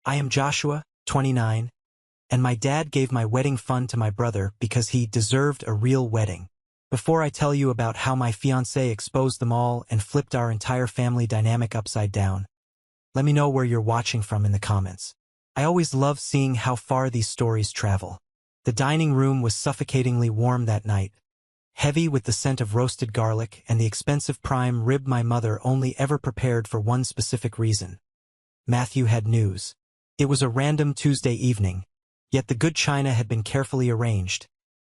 I am Joshua, 29, and my dad gave my wedding fund to my brother because he deserved a real wedding. Before I tell you about how my fiancé exposed them all and flipped our entire family dynamic upside down, let me know where you're watching from in the comments. I always love seeing how far these stories travel. The dining room was suffocatingly warm that night, heavy with the scent of roasted garlic and the expensive prime rib my mother only ever prepared for one specific reason. Matthew had news. It was a random Tuesday evening, yet the good china had been carefully arranged.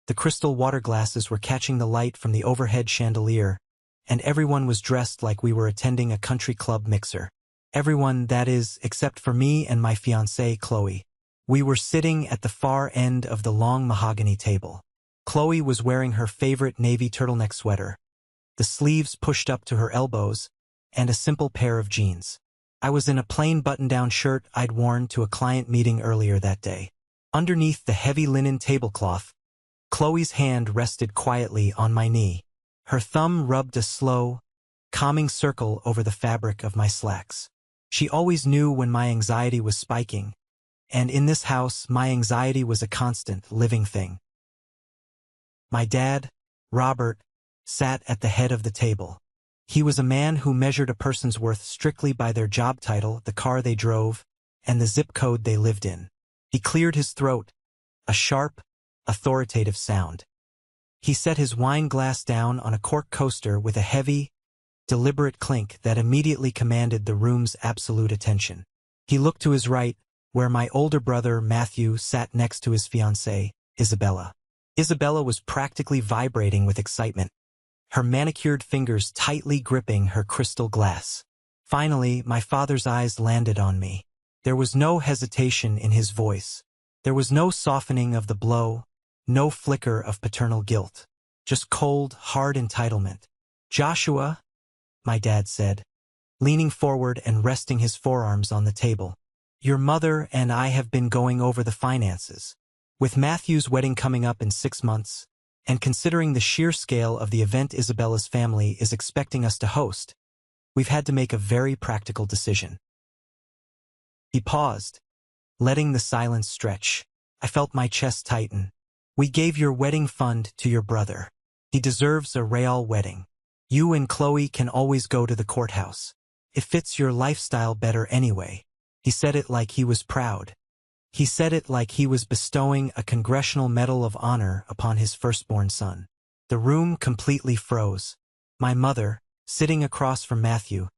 The crystal water glasses were catching the light from the overhead chandelier, and everyone was dressed like we were attending a country club mixer. Everyone, that is, except for me and my fiancée, Chloe. We were sitting at the far end of the long mahogany table. Chloe was wearing her favorite navy turtleneck sweater, the sleeves pushed up to her elbows, and a simple pair of jeans. I was in a plain button-down shirt I'd worn to a client meeting earlier that day. Underneath the heavy linen tablecloth, Chloe's hand rested quietly on my knee. Her thumb rubbed a slow, calming circle over the fabric of my slacks. She always knew when my anxiety was spiking, and in this house, my anxiety was a constant, living thing. My dad, Robert, sat at the head of the table. He was a man who measured a person's worth strictly by their job title, the car they drove, and the zip code they lived in. He cleared his throat, a sharp, authoritative sound. He set his wine glass down on a cork coaster with a heavy, deliberate clink that immediately commanded the room's absolute attention. He looked to his right, where my older brother, Matthew, sat next to his fiancée, Isabella. Isabella was practically vibrating with excitement, her manicured fingers tightly gripping her crystal glass. Finally, my father's eyes landed on me. There was no hesitation in his voice. There was no softening of the blow, no flicker of paternal guilt. Just cold, hard entitlement. "Joshua," my dad said, leaning forward and resting his forearms on the table, "your mother and I have been going over the finances. With Matthew's wedding coming up in 6 months, and considering the sheer scale of the event Isabella's family is expecting us to host, we've had to make a very practical decision." He paused, letting the silence stretch. I felt my chest tighten. "We gave your wedding fund to your brother. He deserves a royal wedding. You and Chloe can always go to the courthouse. It fits your lifestyle better anyway." He said it like he was proud. He said it like he was bestowing a Congressional Medal of Honor upon his firstborn son. The room completely froze. My mother, sitting across from Matthew,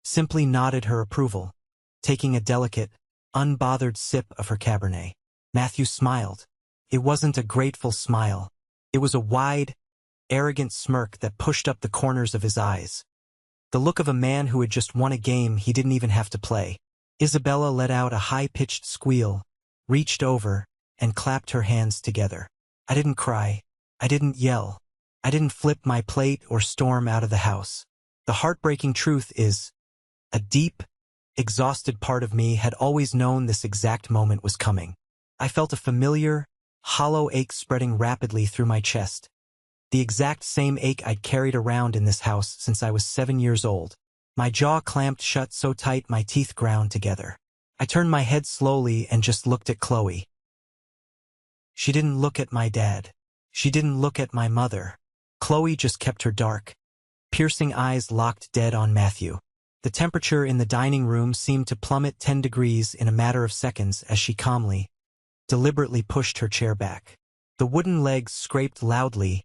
simply nodded her approval, taking a delicate, unbothered sip of her Cabernet. Matthew smiled. It wasn't a grateful smile. It was a wide, arrogant smirk that pushed up the corners of his eyes. The look of a man who had just won a game he didn't even have to play. Isabella let out a high-pitched squeal, reached over, and clapped her hands together. I didn't cry. I didn't yell. I didn't flip my plate or storm out of the house. The heartbreaking truth is, a deep, exhausted part of me had always known this exact moment was coming. I felt a familiar, hollow ache spreading rapidly through my chest. The exact same ache I'd carried around in this house since I was 7 years old. My jaw clamped shut so tight my teeth ground together. I turned my head slowly and just looked at Chloe. She didn't look at my dad. She didn't look at my mother. Chloe just kept her dark, piercing eyes locked dead on Matthew. The temperature in the dining room seemed to plummet 10 degrees in a matter of seconds as she calmly, deliberately pushed her chair back. The wooden legs scraped loudly,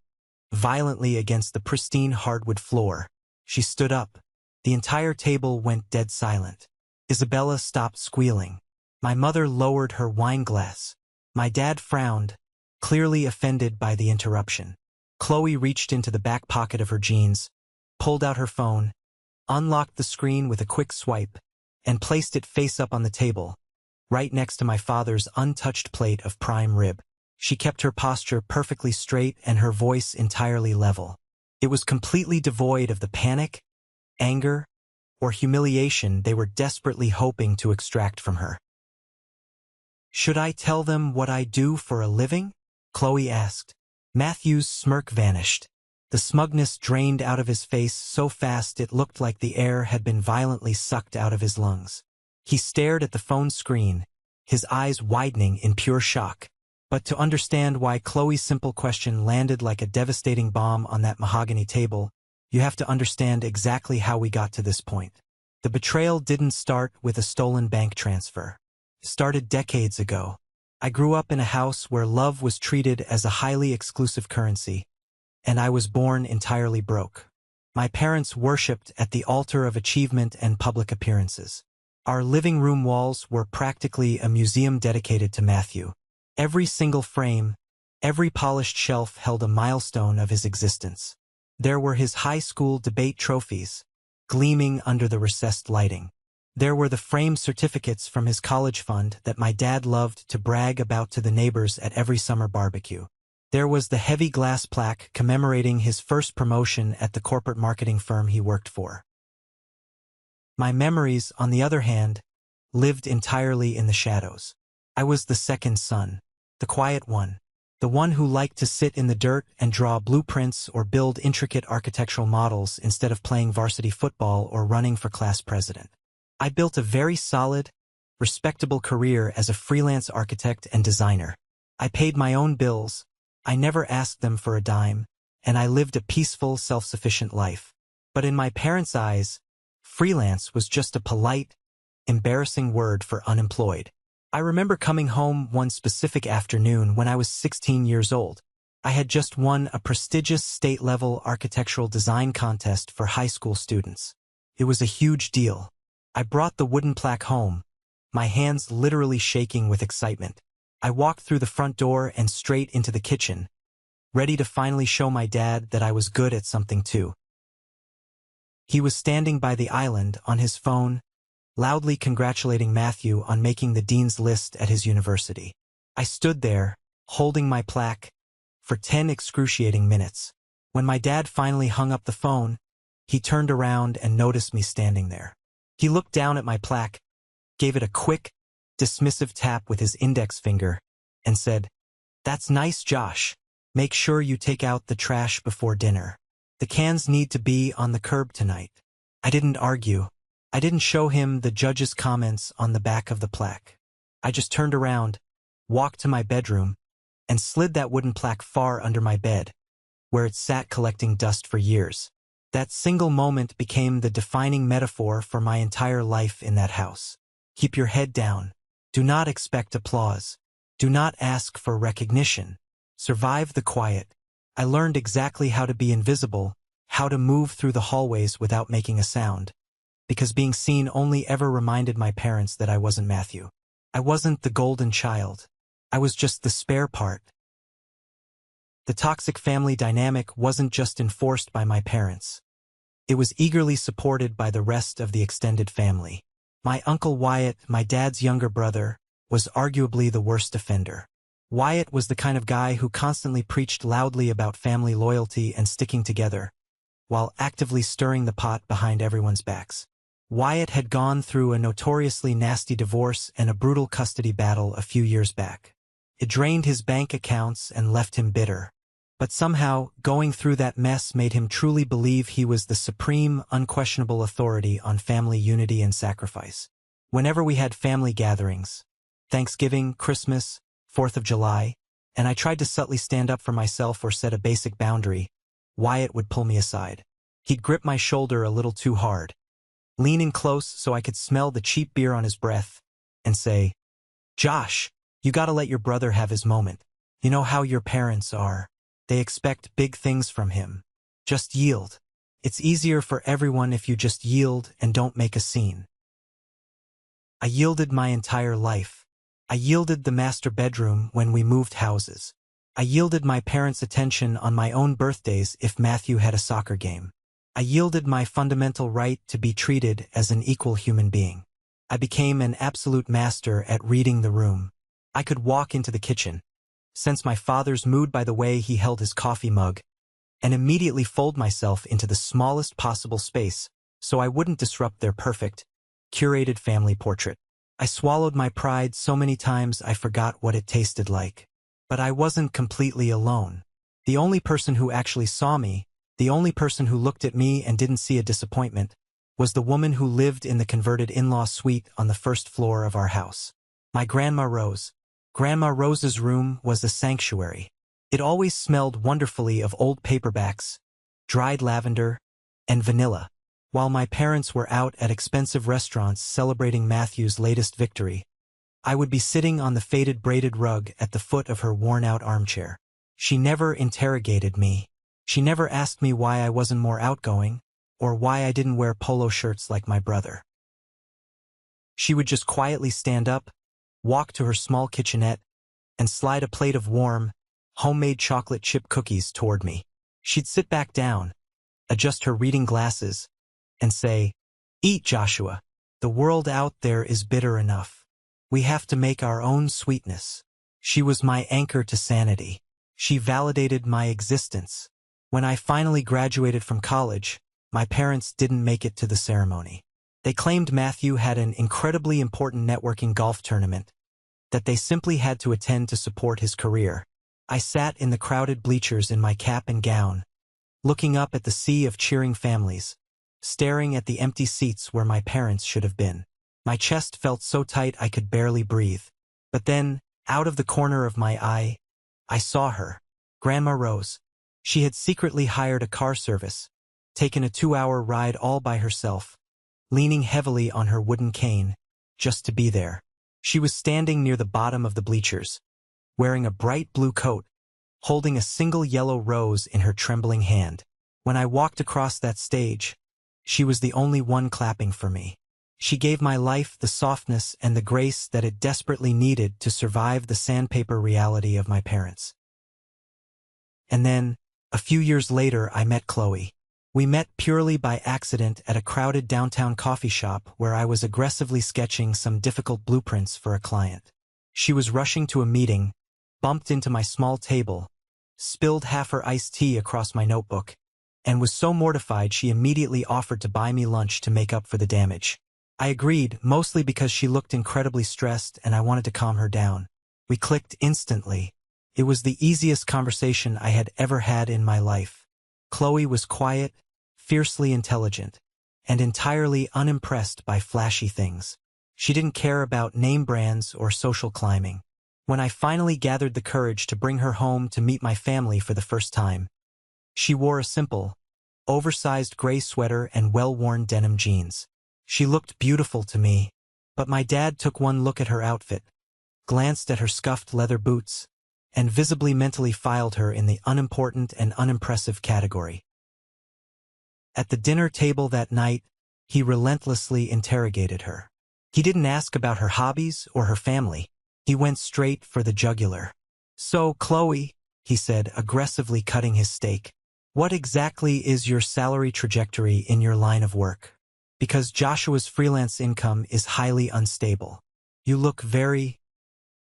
violently against the pristine hardwood floor. She stood up. The entire table went dead silent. Isabella stopped squealing. My mother lowered her wine glass. My dad frowned, clearly offended by the interruption. Chloe reached into the back pocket of her jeans, pulled out her phone, unlocked the screen with a quick swipe, and placed it face up on the table, right next to my father's untouched plate of prime rib. She kept her posture perfectly straight and her voice entirely level. It was completely devoid of the panic, anger, or humiliation they were desperately hoping to extract from her. "Should I tell them what I do for a living?" Chloe asked. Matthew's smirk vanished. The smugness drained out of his face so fast it looked like the air had been violently sucked out of his lungs. He stared at the phone screen, his eyes widening in pure shock. But to understand why Chloe's simple question landed like a devastating bomb on that mahogany table, you have to understand exactly how we got to this point. The betrayal didn't start with a stolen bank transfer. It started decades ago. I grew up in a house where love was treated as a highly exclusive currency, and I was born entirely broke. My parents worshipped at the altar of achievement and public appearances. Our living room walls were practically a museum dedicated to Matthew. Every single frame, every polished shelf held a milestone of his existence. There were his high school debate trophies, gleaming under the recessed lighting. There were the framed certificates from his college fund that my dad loved to brag about to the neighbors at every summer barbecue. There was the heavy glass plaque commemorating his first promotion at the corporate marketing firm he worked for. My memories, on the other hand, lived entirely in the shadows. I was the second son, the quiet one, the one who liked to sit in the dirt and draw blueprints or build intricate architectural models instead of playing varsity football or running for class president. I built a very solid, respectable career as a freelance architect and designer. I paid my own bills, I never asked them for a dime, and I lived a peaceful, self-sufficient life. But in my parents' eyes, freelance was just a polite, embarrassing word for unemployed. I remember coming home one specific afternoon when I was 16 years old. I had just won a prestigious state-level architectural design contest for high school students. It was a huge deal. I brought the wooden plaque home, my hands literally shaking with excitement. I walked through the front door and straight into the kitchen, ready to finally show my dad that I was good at something too. He was standing by the island on his phone, loudly congratulating Matthew on making the dean's list at his university. I stood there, holding my plaque, for 10 excruciating minutes. When my dad finally hung up the phone, he turned around and noticed me standing there. He looked down at my plaque, gave it a quick, dismissive tap with his index finger, and said, "That's nice, Josh. Make sure you take out the trash before dinner. The cans need to be on the curb tonight." I didn't argue. I didn't show him the judge's comments on the back of the plaque. I just turned around, walked to my bedroom, and slid that wooden plaque far under my bed, where it sat collecting dust for years. That single moment became the defining metaphor for my entire life in that house. Keep your head down. Do not expect applause. Do not ask for recognition. Survive the quiet. I learned exactly how to be invisible, how to move through the hallways without making a sound. Because being seen only ever reminded my parents that I wasn't Matthew. I wasn't the golden child. I was just the spare part. The toxic family dynamic wasn't just enforced by my parents. It was eagerly supported by the rest of the extended family. My Uncle Wyatt, my dad's younger brother, was arguably the worst offender. Wyatt was the kind of guy who constantly preached loudly about family loyalty and sticking together, while actively stirring the pot behind everyone's backs. Wyatt had gone through a notoriously nasty divorce and a brutal custody battle a few years back. It drained his bank accounts and left him bitter. But somehow, going through that mess made him truly believe he was the supreme, unquestionable authority on family unity and sacrifice. Whenever we had family gatherings, Thanksgiving, Christmas, 4th of July, and I tried to subtly stand up for myself or set a basic boundary, Wyatt would pull me aside. He'd grip my shoulder a little too hard, lean in close so I could smell the cheap beer on his breath, and say, "Josh, you gotta let your brother have his moment. You know how your parents are. They expect big things from him. Just yield. It's easier for everyone if you just yield and don't make a scene." I yielded my entire life. I yielded the master bedroom when we moved houses. I yielded my parents' attention on my own birthdays if Matthew had a soccer game. I yielded my fundamental right to be treated as an equal human being. I became an absolute master at reading the room. I could walk into the kitchen, sense my father's mood by the way he held his coffee mug, and immediately fold myself into the smallest possible space so I wouldn't disrupt their perfect, curated family portrait. I swallowed my pride so many times I forgot what it tasted like. But I wasn't completely alone. The only person who actually saw me, the only person who looked at me and didn't see a disappointment, was the woman who lived in the converted in-law suite on the first floor of our house. My Grandma Rose. Grandma Rose's room was a sanctuary. It always smelled wonderfully of old paperbacks, dried lavender, and vanilla. While my parents were out at expensive restaurants celebrating Matthew's latest victory, I would be sitting on the faded braided rug at the foot of her worn-out armchair. She never interrogated me. She never asked me why I wasn't more outgoing, or why I didn't wear polo shirts like my brother. She would just quietly stand up, walk to her small kitchenette, and slide a plate of warm, homemade chocolate chip cookies toward me. She'd sit back down, adjust her reading glasses, and say, "Eat, Joshua. The world out there is bitter enough. We have to make our own sweetness." She was my anchor to sanity. She validated my existence. When I finally graduated from college, my parents didn't make it to the ceremony. They claimed Matthew had an incredibly important networking golf tournament that they simply had to attend to support his career. I sat in the crowded bleachers in my cap and gown, looking up at the sea of cheering families, staring at the empty seats where my parents should have been. My chest felt so tight I could barely breathe. But then, out of the corner of my eye, I saw her, Grandma Rose. She had secretly hired a car service, taken a 2-hour ride all by herself, leaning heavily on her wooden cane, just to be there. She was standing near the bottom of the bleachers, wearing a bright blue coat, holding a single yellow rose in her trembling hand. When I walked across that stage, she was the only one clapping for me. She gave my life the softness and the grace that it desperately needed to survive the sandpaper reality of my parents. And then, a few years later, I met Chloe. We met purely by accident at a crowded downtown coffee shop where I was aggressively sketching some difficult blueprints for a client. She was rushing to a meeting, bumped into my small table, spilled half her iced tea across my notebook, and was so mortified she immediately offered to buy me lunch to make up for the damage. I agreed, mostly because she looked incredibly stressed and I wanted to calm her down. We clicked instantly. It was the easiest conversation I had ever had in my life. Chloe was quiet, fiercely intelligent, and entirely unimpressed by flashy things. She didn't care about name brands or social climbing. When I finally gathered the courage to bring her home to meet my family for the first time, she wore a simple, oversized gray sweater and well-worn denim jeans. She looked beautiful to me, but my dad took one look at her outfit, glanced at her scuffed leather boots, and visibly mentally filed her in the unimportant and unimpressive category. At the dinner table that night, he relentlessly interrogated her. He didn't ask about her hobbies or her family. He went straight for the jugular. "So, Chloe," he said, aggressively cutting his steak, "what exactly is your salary trajectory in your line of work? Because Joshua's freelance income is highly unstable. You look very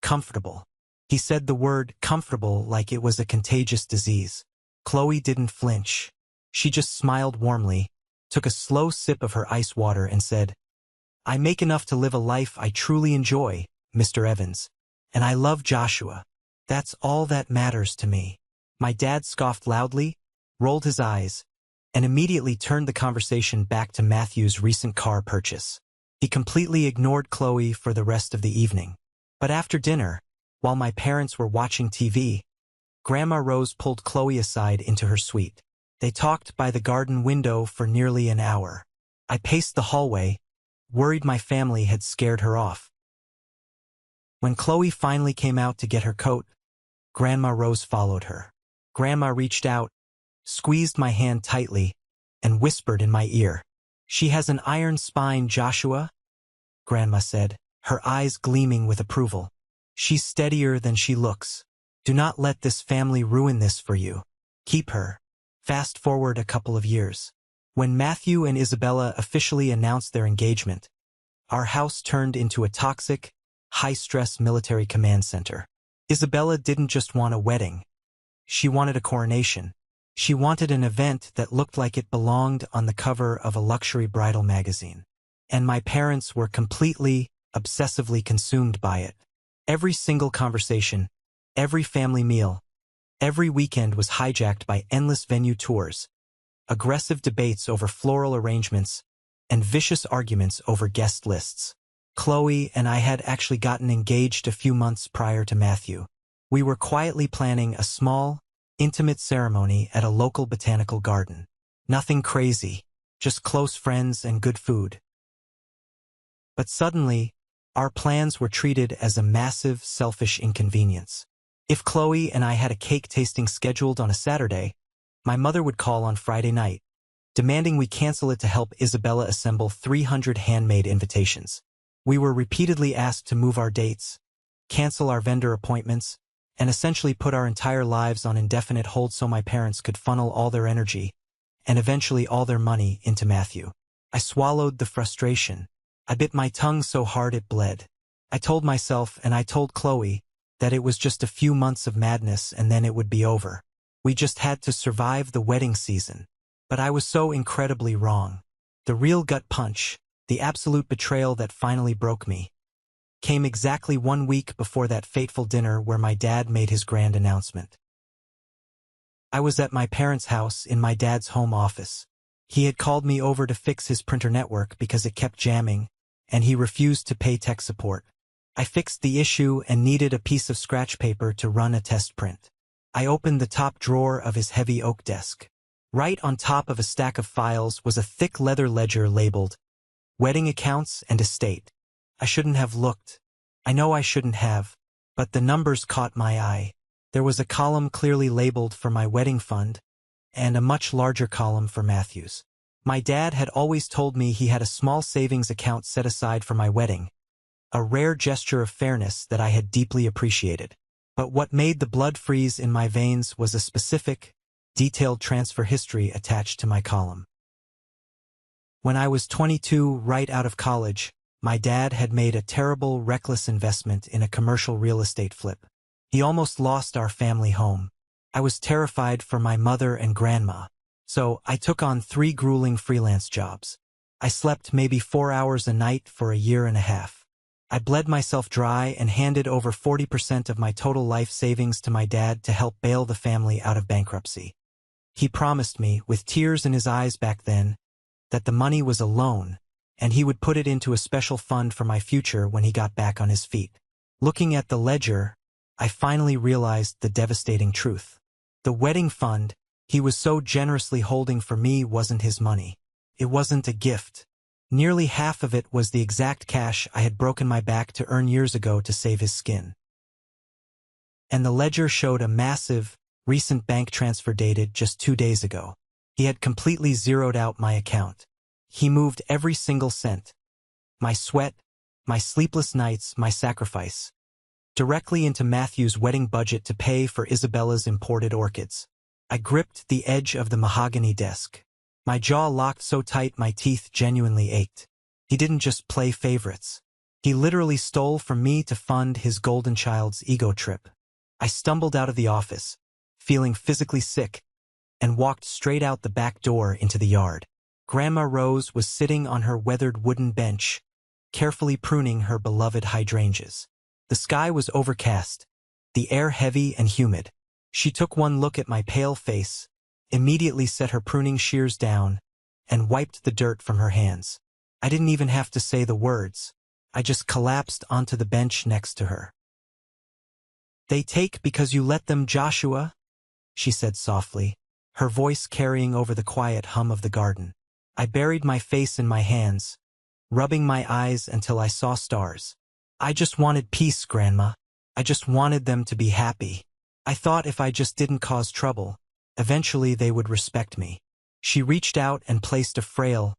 comfortable." He said the word comfortable like it was a contagious disease. Chloe didn't flinch. She just smiled warmly, took a slow sip of her ice water and said, "I make enough to live a life I truly enjoy, Mr. Evans. And I love Joshua. That's all that matters to me." My dad scoffed loudly, rolled his eyes, and immediately turned the conversation back to Matthew's recent car purchase. He completely ignored Chloe for the rest of the evening. But after dinner, while my parents were watching TV, Grandma Rose pulled Chloe aside into her suite. They talked by the garden window for nearly an hour. I paced the hallway, worried my family had scared her off. When Chloe finally came out to get her coat, Grandma Rose followed her. Grandma reached out, squeezed my hand tightly, and whispered in my ear, "She has an iron spine, Joshua," Grandma said, her eyes gleaming with approval. "She's steadier than she looks. Do not let this family ruin this for you. Keep her." Fast forward a couple of years. When Matthew and Isabella officially announced their engagement, our house turned into a toxic, high-stress military command center. Isabella didn't just want a wedding. She wanted a coronation. She wanted an event that looked like it belonged on the cover of a luxury bridal magazine. And my parents were completely, obsessively consumed by it. Every single conversation, every family meal, every weekend was hijacked by endless venue tours, aggressive debates over floral arrangements, and vicious arguments over guest lists. Chloe and I had actually gotten engaged a few months prior to Matthew. We were quietly planning a small, intimate ceremony at a local botanical garden. Nothing crazy, just close friends and good food. But suddenly, our plans were treated as a massive, selfish inconvenience. If Chloe and I had a cake tasting scheduled on a Saturday, my mother would call on Friday night, demanding we cancel it to help Isabella assemble 300 handmade invitations. We were repeatedly asked to move our dates, cancel our vendor appointments, and essentially put our entire lives on indefinite hold so my parents could funnel all their energy, and eventually all their money, into Matthew. I swallowed the frustration. I bit my tongue so hard it bled. I told myself, and I told Chloe, that it was just a few months of madness and then it would be over. We just had to survive the wedding season. But I was so incredibly wrong. The real gut punch, the absolute betrayal that finally broke me, came exactly 1 week before that fateful dinner where my dad made his grand announcement. I was at my parents' house in my dad's home office. He had called me over to fix his printer network because it kept jamming, and he refused to pay tech support. I fixed the issue and needed a piece of scratch paper to run a test print. I opened the top drawer of his heavy oak desk. Right on top of a stack of files was a thick leather ledger labeled Wedding Accounts and Estate. I shouldn't have looked. I know I shouldn't have, but the numbers caught my eye. There was a column clearly labeled for my wedding fund, and a much larger column for Matthew's. My dad had always told me he had a small savings account set aside for my wedding, a rare gesture of fairness that I had deeply appreciated. But what made the blood freeze in my veins was a specific, detailed transfer history attached to my column. When I was 22, right out of college, my dad had made a terrible, reckless investment in a commercial real estate flip. He almost lost our family home. I was terrified for my mother and grandma, so I took on 3 grueling freelance jobs. I slept maybe 4 hours a night for a year and a half. I bled myself dry and handed over 40% of my total life savings to my dad to help bail the family out of bankruptcy. He promised me, with tears in his eyes back then, that the money was a loan, and he would put it into a special fund for my future when he got back on his feet. Looking at the ledger, I finally realized the devastating truth. The wedding fund he was so generously holding for me wasn't his money. It wasn't a gift. Nearly half of it was the exact cash I had broken my back to earn years ago to save his skin. And the ledger showed a massive, recent bank transfer dated just 2 days ago. He had completely zeroed out my account. He moved every single cent, my sweat, my sleepless nights, my sacrifice, directly into Matthew's wedding budget to pay for Isabella's imported orchids. I gripped the edge of the mahogany desk. My jaw locked so tight my teeth genuinely ached. He didn't just play favorites. He literally stole from me to fund his golden child's ego trip. I stumbled out of the office, feeling physically sick, and walked straight out the back door into the yard. Grandma Rose was sitting on her weathered wooden bench, carefully pruning her beloved hydrangeas. The sky was overcast, the air heavy and humid. She took one look at my pale face, immediately set her pruning shears down, and wiped the dirt from her hands. I didn't even have to say the words. I just collapsed onto the bench next to her. "They take because you let them, Joshua," she said softly, her voice carrying over the quiet hum of the garden. I buried my face in my hands, rubbing my eyes until I saw stars. I just wanted peace, Grandma. I just wanted them to be happy. I thought if I just didn't cause trouble, eventually they would respect me. She reached out and placed a frail,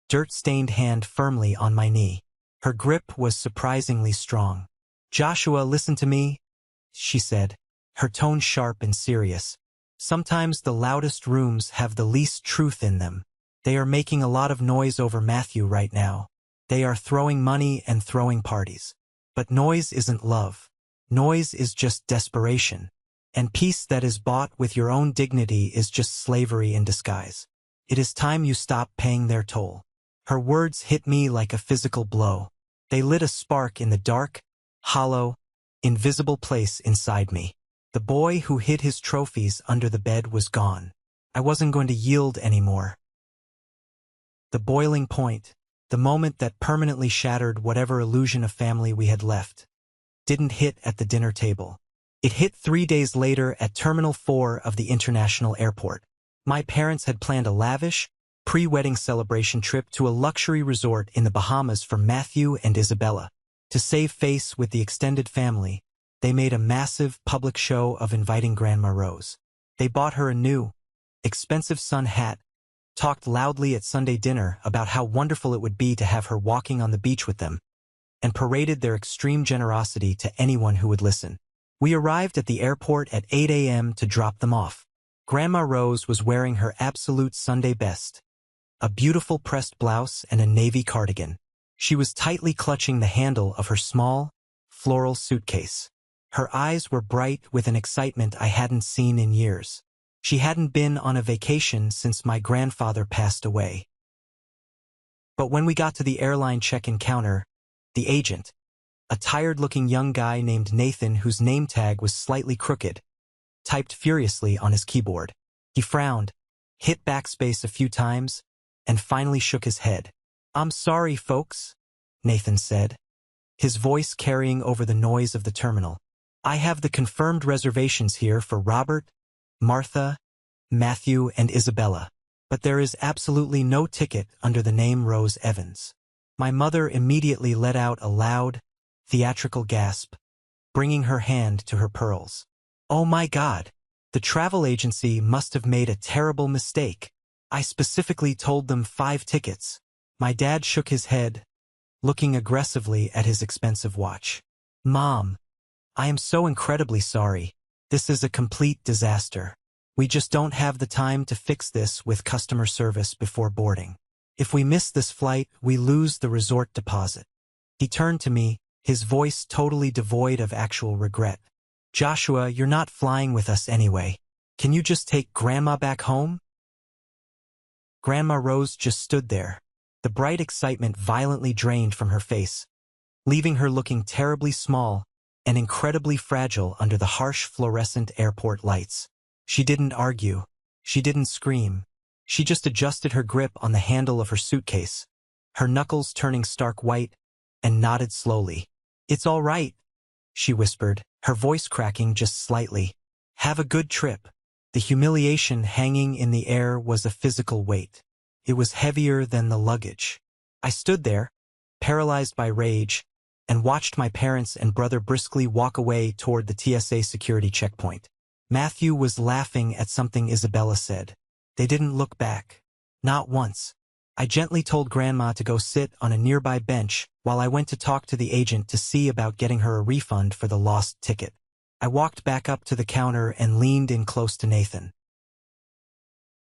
dirt-stained hand firmly on my knee. Her grip was surprisingly strong. "Joshua, listen to me," she said, her tone sharp and serious. "Sometimes the loudest rooms have the least truth in them. They are making a lot of noise over Matthew right now. They are throwing money and throwing parties. But noise isn't love. Noise is just desperation. And peace that is bought with your own dignity is just slavery in disguise. It is time you stop paying their toll." Her words hit me like a physical blow. They lit a spark in the dark, hollow, invisible place inside me. The boy who hid his trophies under the bed was gone. I wasn't going to yield anymore. The boiling point, The moment that permanently shattered whatever illusion of family we had left didn't hit at the dinner table. It hit 3 days later at Terminal 4 of the international airport. My parents had planned a lavish, pre-wedding celebration trip to a luxury resort in the Bahamas for Matthew and Isabella. To save face with the extended family, they made a massive public show of inviting Grandma Rose. They bought her a new, expensive sun hat, talked loudly at Sunday dinner about how wonderful it would be to have her walking on the beach with them, and paraded their extreme generosity to anyone who would listen. We arrived at the airport at 8 a.m. to drop them off. Grandma Rose was wearing her absolute Sunday best, a beautiful pressed blouse and a navy cardigan. She was tightly clutching the handle of her small, floral suitcase. Her eyes were bright with an excitement I hadn't seen in years. She hadn't been on a vacation since my grandfather passed away. But when we got to the airline check-in counter, the agent, a tired-looking young guy named Nathan whose name tag was slightly crooked, typed furiously on his keyboard. He frowned, hit backspace a few times, and finally shook his head. "I'm sorry, folks," Nathan said, his voice carrying over the noise of the terminal. "I have the confirmed reservations here for Robert, Martha, Matthew, and Isabella, but there is absolutely no ticket under the name Rose Evans." My mother immediately let out a loud, theatrical gasp, bringing her hand to her pearls. "Oh my God! The travel agency must have made a terrible mistake. I specifically told them 5 tickets. My dad shook his head, looking aggressively at his expensive watch. "Mom, I am so incredibly sorry. This is a complete disaster. We just don't have the time to fix this with customer service before boarding. If we miss this flight, we lose the resort deposit." He turned to me, his voice totally devoid of actual regret. "Joshua, you're not flying with us anyway. Can you just take Grandma back home?" Grandma Rose just stood there, the bright excitement violently drained from her face, leaving her looking terribly small and incredibly fragile under the harsh fluorescent airport lights. She didn't argue. She didn't scream. She just adjusted her grip on the handle of her suitcase, her knuckles turning stark white, and nodded slowly. "It's all right," she whispered, her voice cracking just slightly. "Have a good trip." The humiliation hanging in the air was a physical weight. It was heavier than the luggage. I stood there, paralyzed by rage, and watched my parents and brother briskly walk away toward the TSA security checkpoint. Matthew was laughing at something Isabella said. They didn't look back. Not once. I gently told Grandma to go sit on a nearby bench while I went to talk to the agent to see about getting her a refund for the lost ticket. I walked back up to the counter and leaned in close to Nathan.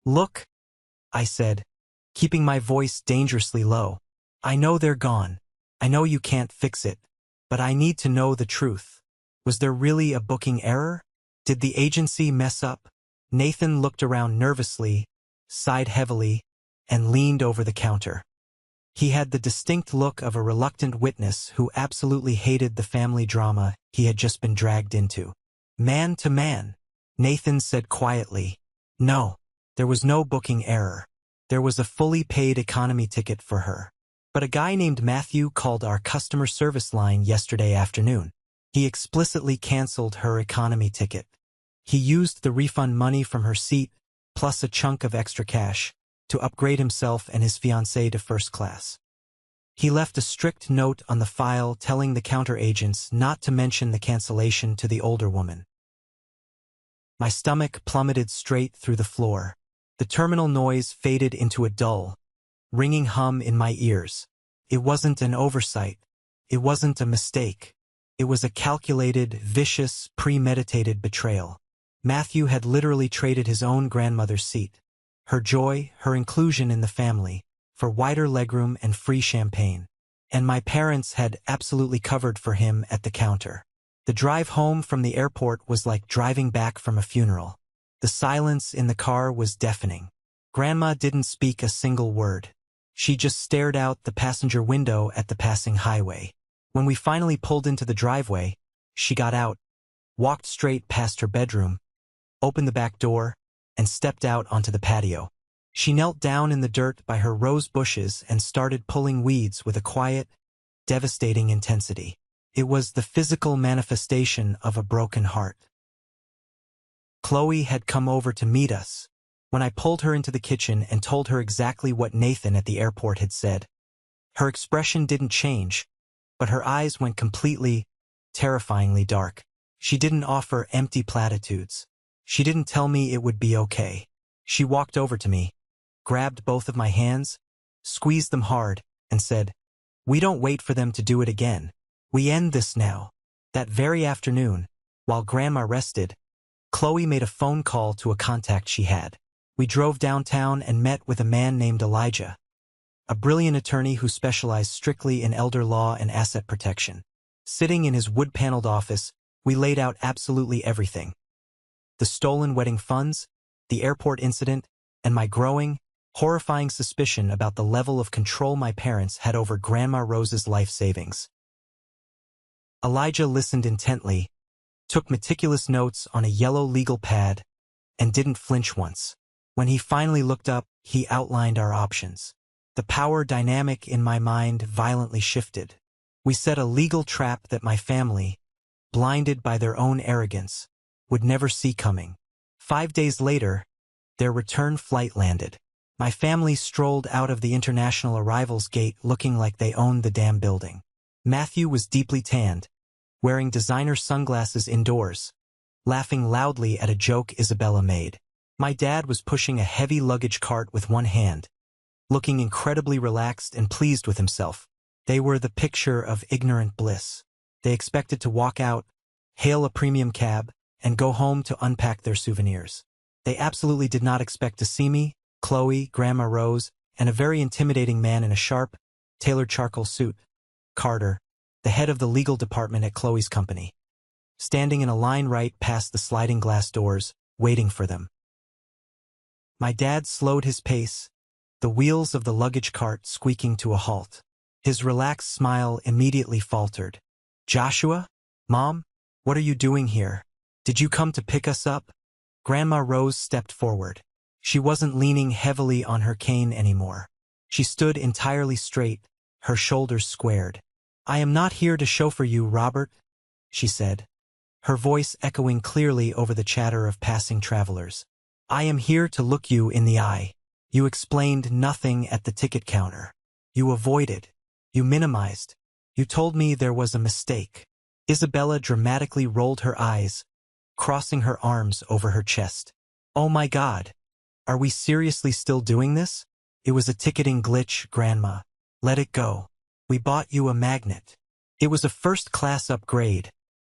"Look," I said, keeping my voice dangerously low. "I know they're gone. I know you can't fix it. But I need to know the truth. Was there really a booking error? Did the agency mess up?" Nathan looked around nervously, sighed heavily, and leaned over the counter. He had the distinct look of a reluctant witness who absolutely hated the family drama he had just been dragged into. "Man to man," Nathan said quietly. "No, there was no booking error. There was a fully paid economy ticket for her. But a guy named Matthew called our customer service line yesterday afternoon. He explicitly canceled her economy ticket. He used the refund money from her seat, plus a chunk of extra cash, to upgrade himself and his fiancée to first class. He left a strict note on the file telling the counter agents not to mention the cancellation to the older woman. My stomach plummeted straight through the floor. The terminal noise faded into a dull, ringing hum in my ears. It wasn't an oversight. It wasn't a mistake. It was a calculated, vicious, premeditated betrayal. Matthew had literally traded his own grandmother's seat, her joy, her inclusion in the family, for wider legroom and free champagne. And my parents had absolutely covered for him at the counter. The drive home from the airport was like driving back from a funeral. The silence in the car was deafening. Grandma didn't speak a single word. She just stared out the passenger window at the passing highway. When we finally pulled into the driveway, she got out, walked straight past her bedroom, opened the back door, and stepped out onto the patio. She knelt down in the dirt by her rose bushes and started pulling weeds with a quiet, devastating intensity. It was the physical manifestation of a broken heart. Chloe had come over to meet us. When I pulled her into the kitchen and told her exactly what Nathan at the airport had said, her expression didn't change, but her eyes went completely, terrifyingly dark. She didn't offer empty platitudes. She didn't tell me it would be okay. She walked over to me, grabbed both of my hands, squeezed them hard, and said, "We don't wait for them to do it again. We end this now." That very afternoon, while Grandma rested, Chloe made a phone call to a contact she had. We drove downtown and met with a man named Elijah, a brilliant attorney who specialized strictly in elder law and asset protection. Sitting in his wood-paneled office, we laid out absolutely everything: the stolen wedding funds, the airport incident, and my growing, horrifying suspicion about the level of control my parents had over Grandma Rose's life savings. Elijah listened intently, took meticulous notes on a yellow legal pad, and didn't flinch once. When he finally looked up, he outlined our options. The power dynamic in my mind violently shifted. We set a legal trap that my family, blinded by their own arrogance, would never see coming. 5 days later, their return flight landed. My family strolled out of the international arrivals gate looking like they owned the damn building. Matthew was deeply tanned, wearing designer sunglasses indoors, laughing loudly at a joke Isabella made. My dad was pushing a heavy luggage cart with one hand, looking incredibly relaxed and pleased with himself. They were the picture of ignorant bliss. They expected to walk out, hail a premium cab, and go home to unpack their souvenirs. They absolutely did not expect to see me, Chloe, Grandma Rose, and a very intimidating man in a sharp, tailored charcoal suit, Carter, the head of the legal department at Chloe's company, standing in a line right past the sliding glass doors, waiting for them. My dad slowed his pace, the wheels of the luggage cart squeaking to a halt. His relaxed smile immediately faltered. "Joshua? Mom? What are you doing here? Did you come to pick us up?" Grandma Rose stepped forward. She wasn't leaning heavily on her cane anymore. She stood entirely straight, her shoulders squared. "I am not here to chauffeur you, Robert," she said, her voice echoing clearly over the chatter of passing travelers. "I am here to look you in the eye. You explained nothing at the ticket counter. You avoided. You minimized. You told me there was a mistake." Isabella dramatically rolled her eyes, crossing her arms over her chest. "Oh my God. Are we seriously still doing this? It was a ticketing glitch, Grandma. Let it go. We bought you a magnet." "It was a first-class upgrade,"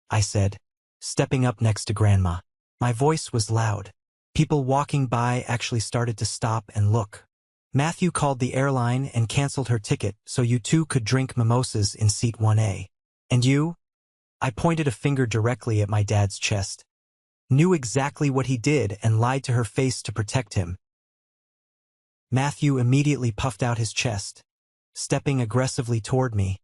I said, stepping up next to Grandma. My voice was loud. People walking by actually started to stop and look. "Matthew called the airline and canceled her ticket so you two could drink mimosas in seat 1A. And you," I pointed a finger directly at my dad's chest, "knew exactly what he did and lied to her face to protect him." Matthew immediately puffed out his chest, stepping aggressively toward me,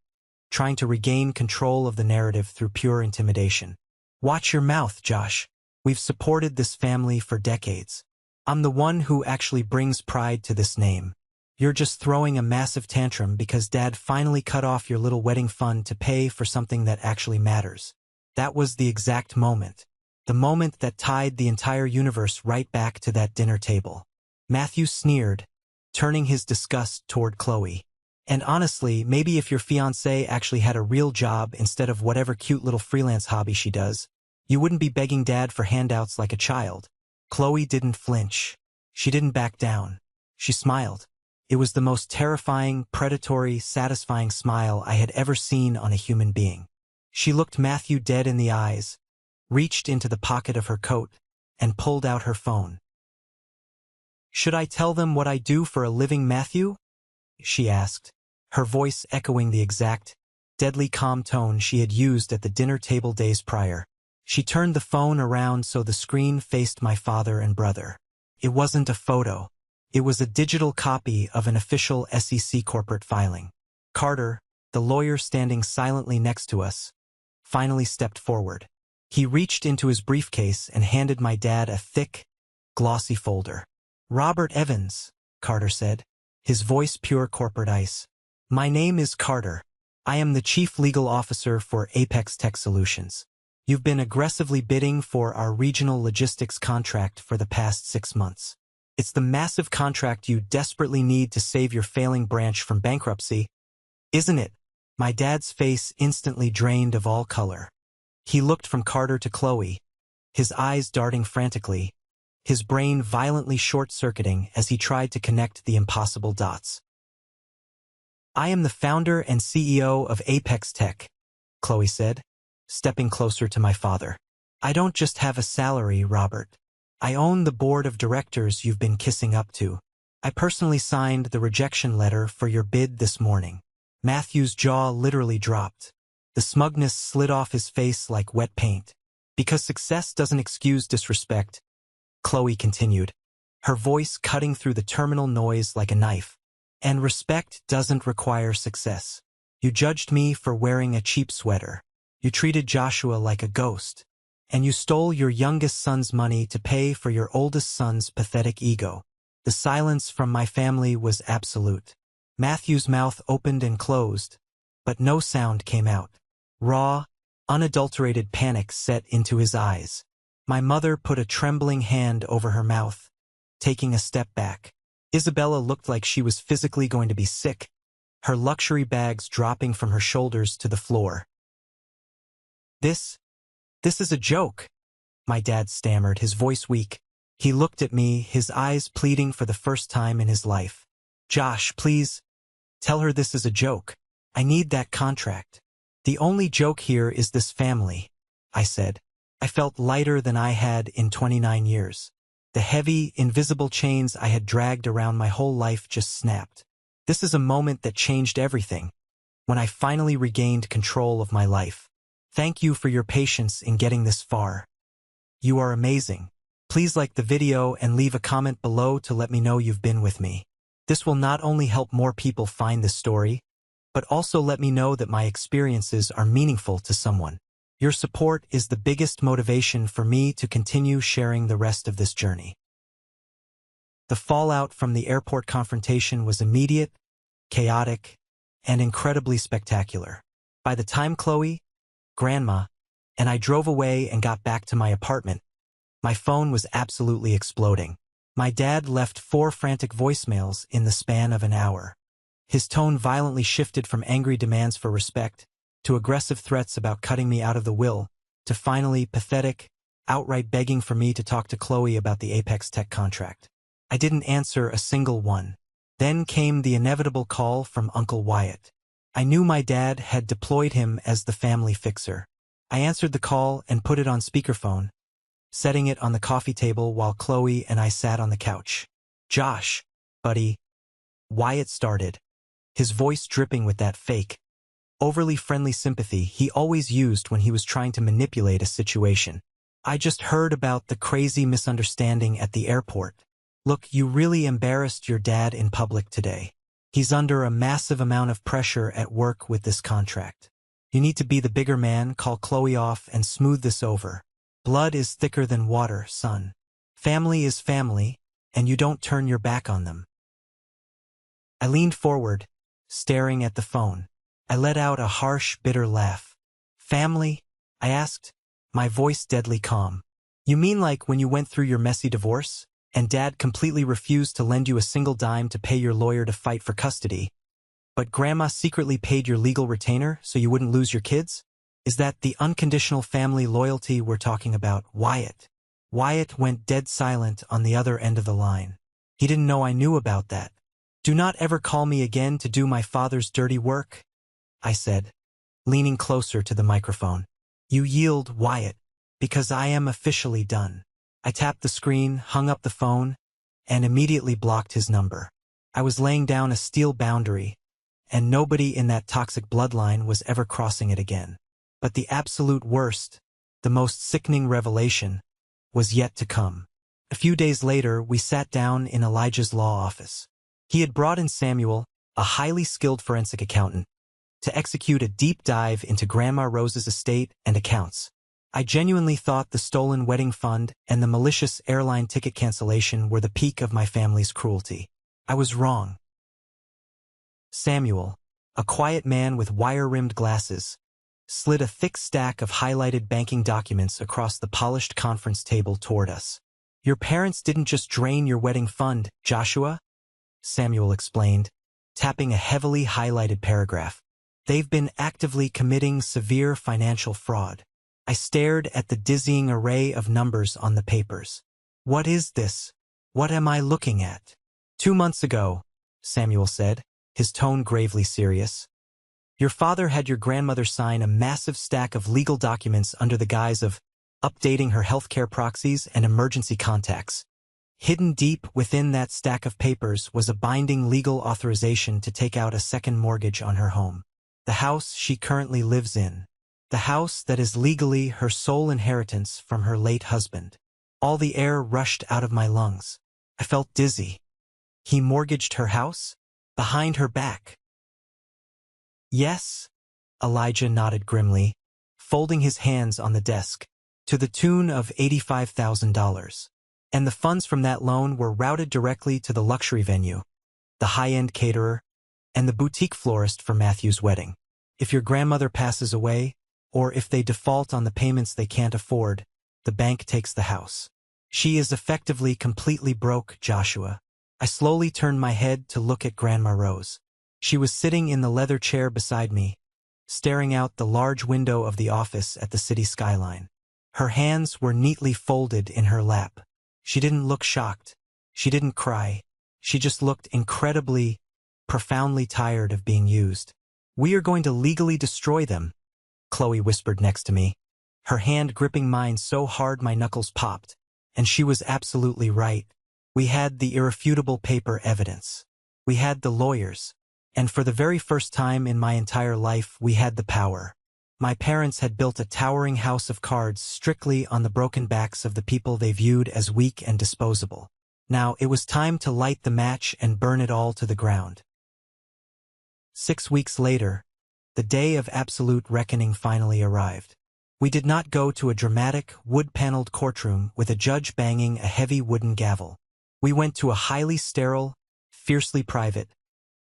trying to regain control of the narrative through pure intimidation. "Watch your mouth, Josh. We've supported this family for decades. I'm the one who actually brings pride to this name. You're just throwing a massive tantrum because Dad finally cut off your little wedding fund to pay for something that actually matters." That was the exact moment. The moment that tied the entire universe right back to that dinner table. Matthew sneered, turning his disgust toward Chloe. "And honestly, maybe if your fiancée actually had a real job instead of whatever cute little freelance hobby she does, you wouldn't be begging Dad for handouts like a child." Chloe didn't flinch. She didn't back down. She smiled. It was the most terrifying, predatory, satisfying smile I had ever seen on a human being. She looked Matthew dead in the eyes, reached into the pocket of her coat, and pulled out her phone. "Should I tell them what I do for a living, Matthew?" she asked, her voice echoing the exact, deadly calm tone she had used at the dinner table days prior. She turned the phone around so the screen faced my father and brother. It wasn't a photo. It was a digital copy of an official SEC corporate filing. Carter, the lawyer standing silently next to us, finally stepped forward. He reached into his briefcase and handed my dad a thick, glossy folder. "Robert Evans, Carter said, his voice pure corporate ice. My name is Carter. I am the Chief Legal Officer for Apex Tech Solutions. You've been aggressively bidding for our regional logistics contract for the past 6 months. It's the massive contract you desperately need to save your failing branch from bankruptcy, isn't it? My dad's face instantly drained of all color. He looked from Carter to Chloe, his eyes darting frantically, his brain violently short-circuiting as he tried to connect the impossible dots. I am the founder and CEO of Apex Tech, Chloe said, stepping closer to my father. I don't just have a salary, Robert. I own the board of directors you've been kissing up to. I personally signed the rejection letter for your bid this morning. Matthew's jaw literally dropped. The smugness slid off his face like wet paint. Because success doesn't excuse disrespect, Chloe continued, her voice cutting through the terminal noise like a knife. And respect doesn't require success. You judged me for wearing a cheap sweater. You treated Joshua like a ghost. And you stole your youngest son's money to pay for your oldest son's pathetic ego. The silence from my family was absolute. Matthew's mouth opened and closed, but no sound came out. Raw, unadulterated panic set into his eyes. My mother put a trembling hand over her mouth, taking a step back. Isabella looked like she was physically going to be sick, her luxury bags dropping from her shoulders to the floor. This is a joke, my dad stammered, his voice weak. He looked at me, his eyes pleading for the first time in his life. Josh, please, tell her this is a joke. I need that contract. The only joke here is this family, I said. I felt lighter than I had in 29 years. The heavy, invisible chains I had dragged around my whole life just snapped. This is a moment that changed everything, when I finally regained control of my life. Thank you for your patience in getting this far. You are amazing. Please like the video and leave a comment below to let me know you've been with me. This will not only help more people find this story, but also let me know that my experiences are meaningful to someone. Your support is the biggest motivation for me to continue sharing the rest of this journey. The fallout from the airport confrontation was immediate, chaotic, and incredibly spectacular. By the time Chloe, Grandma, and I drove away and got back to my apartment, my phone was absolutely exploding. My dad left 4 frantic voicemails in the span of an hour. His tone violently shifted from angry demands for respect, to aggressive threats about cutting me out of the will, to finally pathetic, outright begging for me to talk to Chloe about the Apex Tech contract. I didn't answer a single one. Then came the inevitable call from Uncle Wyatt. I knew my dad had deployed him as the family fixer. I answered the call and put it on speakerphone, setting it on the coffee table while Chloe and I sat on the couch. Josh, buddy, Wyatt started, his voice dripping with that fake, overly friendly sympathy he always used when he was trying to manipulate a situation. I just heard about the crazy misunderstanding at the airport. Look, you really embarrassed your dad in public today. He's under a massive amount of pressure at work with this contract. You need to be the bigger man, call Chloe off, and smooth this over. Blood is thicker than water, son. Family is family, and you don't turn your back on them. I leaned forward, staring at the phone. I let out a harsh, bitter laugh. Family? I asked, my voice deadly calm. You mean like when you went through your messy divorce, and Dad completely refused to lend you a single dime to pay your lawyer to fight for custody, but Grandma secretly paid your legal retainer so you wouldn't lose your kids? Is that the unconditional family loyalty we're talking about, Wyatt? Wyatt went dead silent on the other end of the line. He didn't know I knew about that. Do not ever call me again to do my father's dirty work, I said, leaning closer to the microphone. You yield, Wyatt, because I am officially done. I tapped the screen, hung up the phone, and immediately blocked his number. I was laying down a steel boundary, and nobody in that toxic bloodline was ever crossing it again. But the absolute worst, the most sickening revelation, was yet to come. A few days later, we sat down in Elijah's law office. He had brought in Samuel, a highly skilled forensic accountant, to execute a deep dive into Grandma Rose's estate and accounts. I genuinely thought the stolen wedding fund and the malicious airline ticket cancellation were the peak of my family's cruelty. I was wrong. Samuel, a quiet man with wire-rimmed glasses, slid a thick stack of highlighted banking documents across the polished conference table toward us. Your parents didn't just drain your wedding fund, Joshua, Samuel explained, tapping a heavily highlighted paragraph. They've been actively committing severe financial fraud. I stared at the dizzying array of numbers on the papers. What is this? What am I looking at? 2 months ago, Samuel said, his tone gravely serious. Your father had your grandmother sign a massive stack of legal documents under the guise of updating her healthcare proxies and emergency contacts. Hidden deep within that stack of papers was a binding legal authorization to take out a second mortgage on her home. The house she currently lives in. The house that is legally her sole inheritance from her late husband. All the air rushed out of my lungs. I felt dizzy. He mortgaged her house? Behind her back. Yes, Elijah nodded grimly, folding his hands on the desk, to the tune of $85,000. And the funds from that loan were routed directly to the luxury venue, the high-end caterer, and the boutique florist for Matthew's wedding. If your grandmother passes away, or if they default on the payments they can't afford, the bank takes the house. She is effectively completely broke, Joshua. I slowly turned my head to look at Grandma Rose. She was sitting in the leather chair beside me, staring out the large window of the office at the city skyline. Her hands were neatly folded in her lap. She didn't look shocked. She didn't cry. She just looked incredibly, profoundly tired of being used. We are going to legally destroy them, Chloe whispered next to me, her hand gripping mine so hard my knuckles popped. And she was absolutely right. We had the irrefutable paper evidence. We had the lawyers. And for the very first time in my entire life, we had the power. My parents had built a towering house of cards strictly on the broken backs of the people they viewed as weak and disposable. Now it was time to light the match and burn it all to the ground. 6 weeks later, the day of absolute reckoning finally arrived. We did not go to a dramatic, wood-paneled courtroom with a judge banging a heavy wooden gavel. We went to a highly sterile, fiercely private,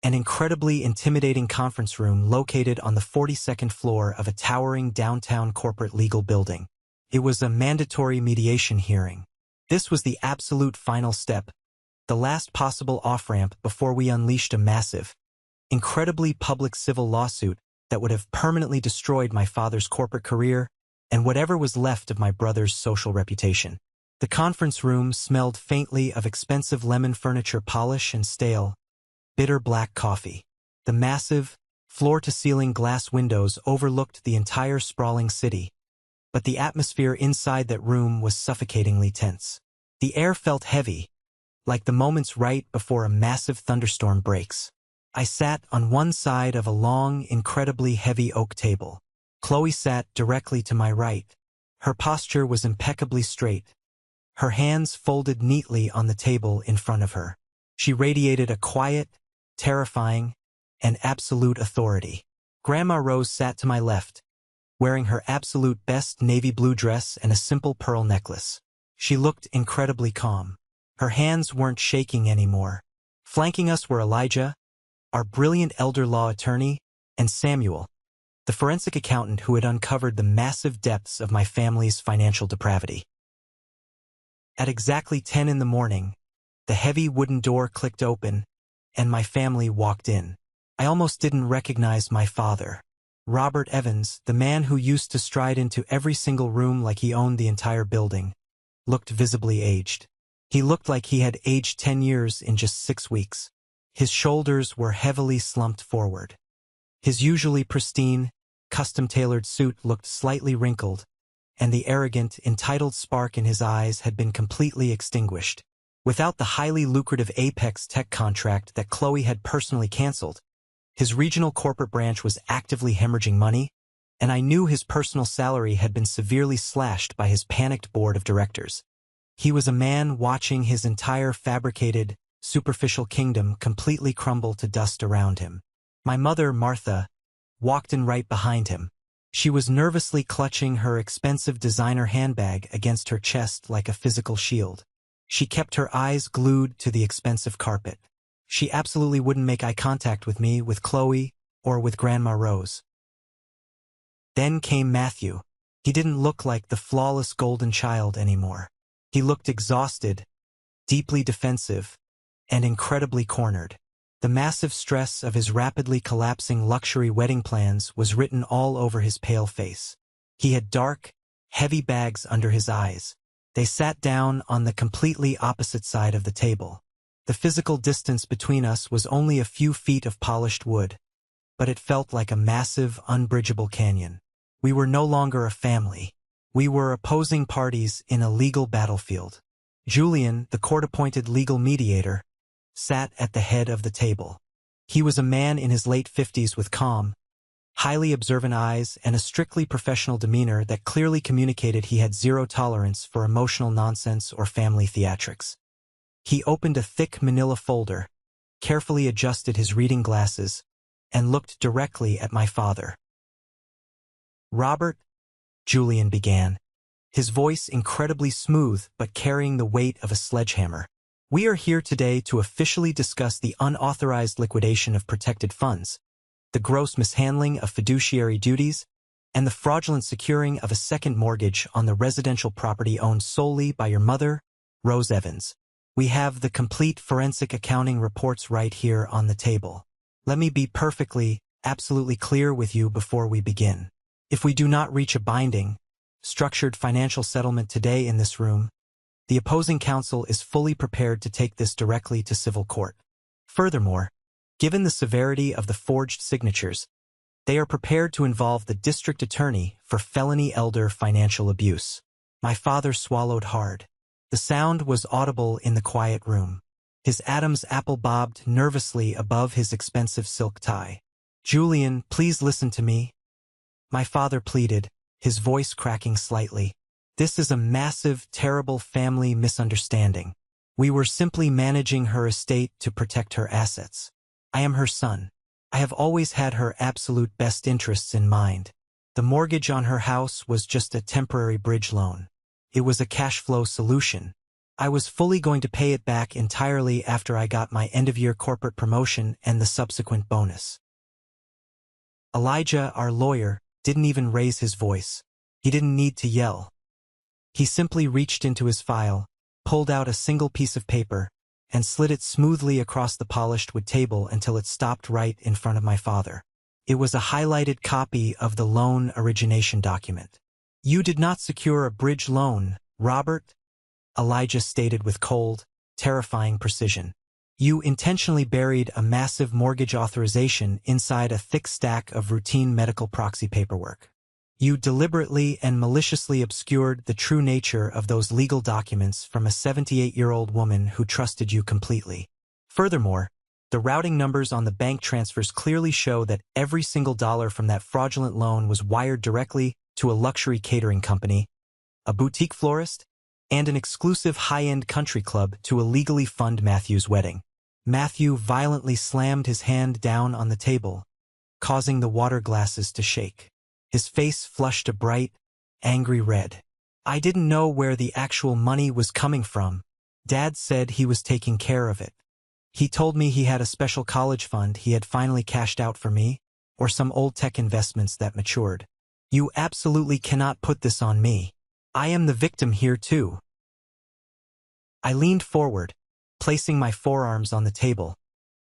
and incredibly intimidating conference room located on the 42nd floor of a towering downtown corporate legal building. It was a mandatory mediation hearing. This was the absolute final step, the last possible off-ramp before we unleashed a massive, incredibly public civil lawsuit that would have permanently destroyed my father's corporate career and whatever was left of my brother's social reputation. The conference room smelled faintly of expensive lemon furniture polish and stale, bitter black coffee. The massive, floor-to-ceiling glass windows overlooked the entire sprawling city, but the atmosphere inside that room was suffocatingly tense. The air felt heavy, like the moments right before a massive thunderstorm breaks. I sat on one side of a long, incredibly heavy oak table. Chloe sat directly to my right. Her posture was impeccably straight, her hands folded neatly on the table in front of her. She radiated a quiet, terrifying, and absolute authority. Grandma Rose sat to my left, wearing her absolute best navy blue dress and a simple pearl necklace. She looked incredibly calm. Her hands weren't shaking anymore. Flanking us were Elijah, our brilliant elder law attorney, and Samuel, the forensic accountant who had uncovered the massive depths of my family's financial depravity. At exactly 10 in the morning, the heavy wooden door clicked open, and my family walked in. I almost didn't recognize my father. Robert Evans, the man who used to stride into every single room like he owned the entire building, looked visibly aged. He looked like he had aged 10 years in just 6 weeks. His shoulders were heavily slumped forward. His usually pristine, custom-tailored suit looked slightly wrinkled, and the arrogant, entitled spark in his eyes had been completely extinguished. Without the highly lucrative Apex tech contract that Chloe had personally canceled, his regional corporate branch was actively hemorrhaging money, and I knew his personal salary had been severely slashed by his panicked board of directors. He was a man watching his entire fabricated, superficial kingdom completely crumble to dust around him. My mother, Martha, walked in right behind him. She was nervously clutching her expensive designer handbag against her chest like a physical shield. She kept her eyes glued to the expensive carpet. She absolutely wouldn't make eye contact with me, with Chloe, or with Grandma Rose. Then came Matthew. He didn't look like the flawless golden child anymore. He looked exhausted, deeply defensive, and incredibly cornered. The massive stress of his rapidly collapsing luxury wedding plans was written all over his pale face. He had dark, heavy bags under his eyes. They sat down on the completely opposite side of the table. The physical distance between us was only a few feet of polished wood, but it felt like a massive, unbridgeable canyon. We were no longer a family. We were opposing parties in a legal battlefield. Julian, the court-appointed legal mediator, sat at the head of the table. He was a man in his late 50s with calm, highly observant eyes and a strictly professional demeanor that clearly communicated he had zero tolerance for emotional nonsense or family theatrics. He opened a thick manila folder, carefully adjusted his reading glasses, and looked directly at my father. "Robert," Julian began, his voice incredibly smooth but carrying the weight of a sledgehammer. "We are here today to officially discuss the unauthorized liquidation of protected funds, the gross mishandling of fiduciary duties, and the fraudulent securing of a second mortgage on the residential property owned solely by your mother, Rose Evans. We have the complete forensic accounting reports right here on the table. Let me be absolutely clear with you before we begin. If we do not reach a binding, structured financial settlement today in this room, the opposing counsel is fully prepared to take this directly to civil court. Furthermore, given the severity of the forged signatures, they are prepared to involve the district attorney for felony elder financial abuse." My father swallowed hard. The sound was audible in the quiet room. His Adam's apple bobbed nervously above his expensive silk tie. "Julian, please listen to me," my father pleaded, his voice cracking slightly. "This is a massive, terrible family misunderstanding. We were simply managing her estate to protect her assets. I am her son. I have always had her absolute best interests in mind. The mortgage on her house was just a temporary bridge loan. It was a cash flow solution. I was fully going to pay it back entirely after I got my end-of-year corporate promotion and the subsequent bonus." Elijah, our lawyer, didn't even raise his voice. He didn't need to yell. He simply reached into his file, pulled out a single piece of paper, and slid it smoothly across the polished wood table until it stopped right in front of my father. It was a highlighted copy of the loan origination document. "You did not secure a bridge loan, Robert," Elijah stated with cold, terrifying precision. "You intentionally buried a massive mortgage authorization inside a thick stack of routine medical proxy paperwork. You deliberately and maliciously obscured the true nature of those legal documents from a 78-year-old woman who trusted you completely. Furthermore, the routing numbers on the bank transfers clearly show that every single dollar from that fraudulent loan was wired directly to a luxury catering company, a boutique florist, and an exclusive high-end country club to illegally fund Matthew's wedding." Matthew violently slammed his hand down on the table, causing the water glasses to shake. His face flushed a bright, angry red. "I didn't know where the actual money was coming from. Dad said he was taking care of it. He told me he had a special college fund he had finally cashed out for me, or some old tech investments that matured. You absolutely cannot put this on me. I am the victim here too." I leaned forward, placing my forearms on the table,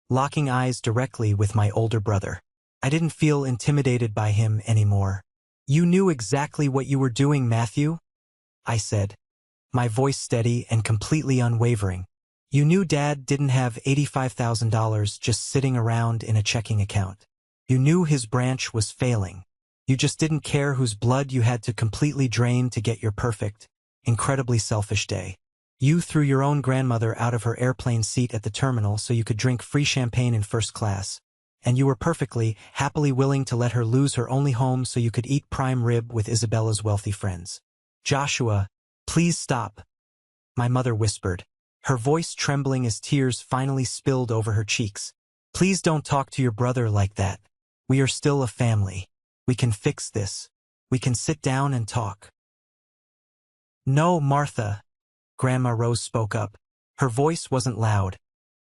locking eyes directly with my older brother. I didn't feel intimidated by him anymore. "You knew exactly what you were doing, Matthew," I said, my voice steady and completely unwavering. "You knew Dad didn't have $85,000 just sitting around in a checking account. You knew his branch was failing. You just didn't care whose blood you had to completely drain to get your perfect, incredibly selfish day. You threw your own grandmother out of her airplane seat at the terminal so you could drink free champagne in first class. And you were perfectly, happily willing to let her lose her only home so you could eat prime rib with Isabella's wealthy friends." "Joshua, please stop," my mother whispered, her voice trembling as tears finally spilled over her cheeks. "Please don't talk to your brother like that. We are still a family. We can fix this. We can sit down and talk." "No, Martha," Grandma Rose spoke up. Her voice wasn't loud,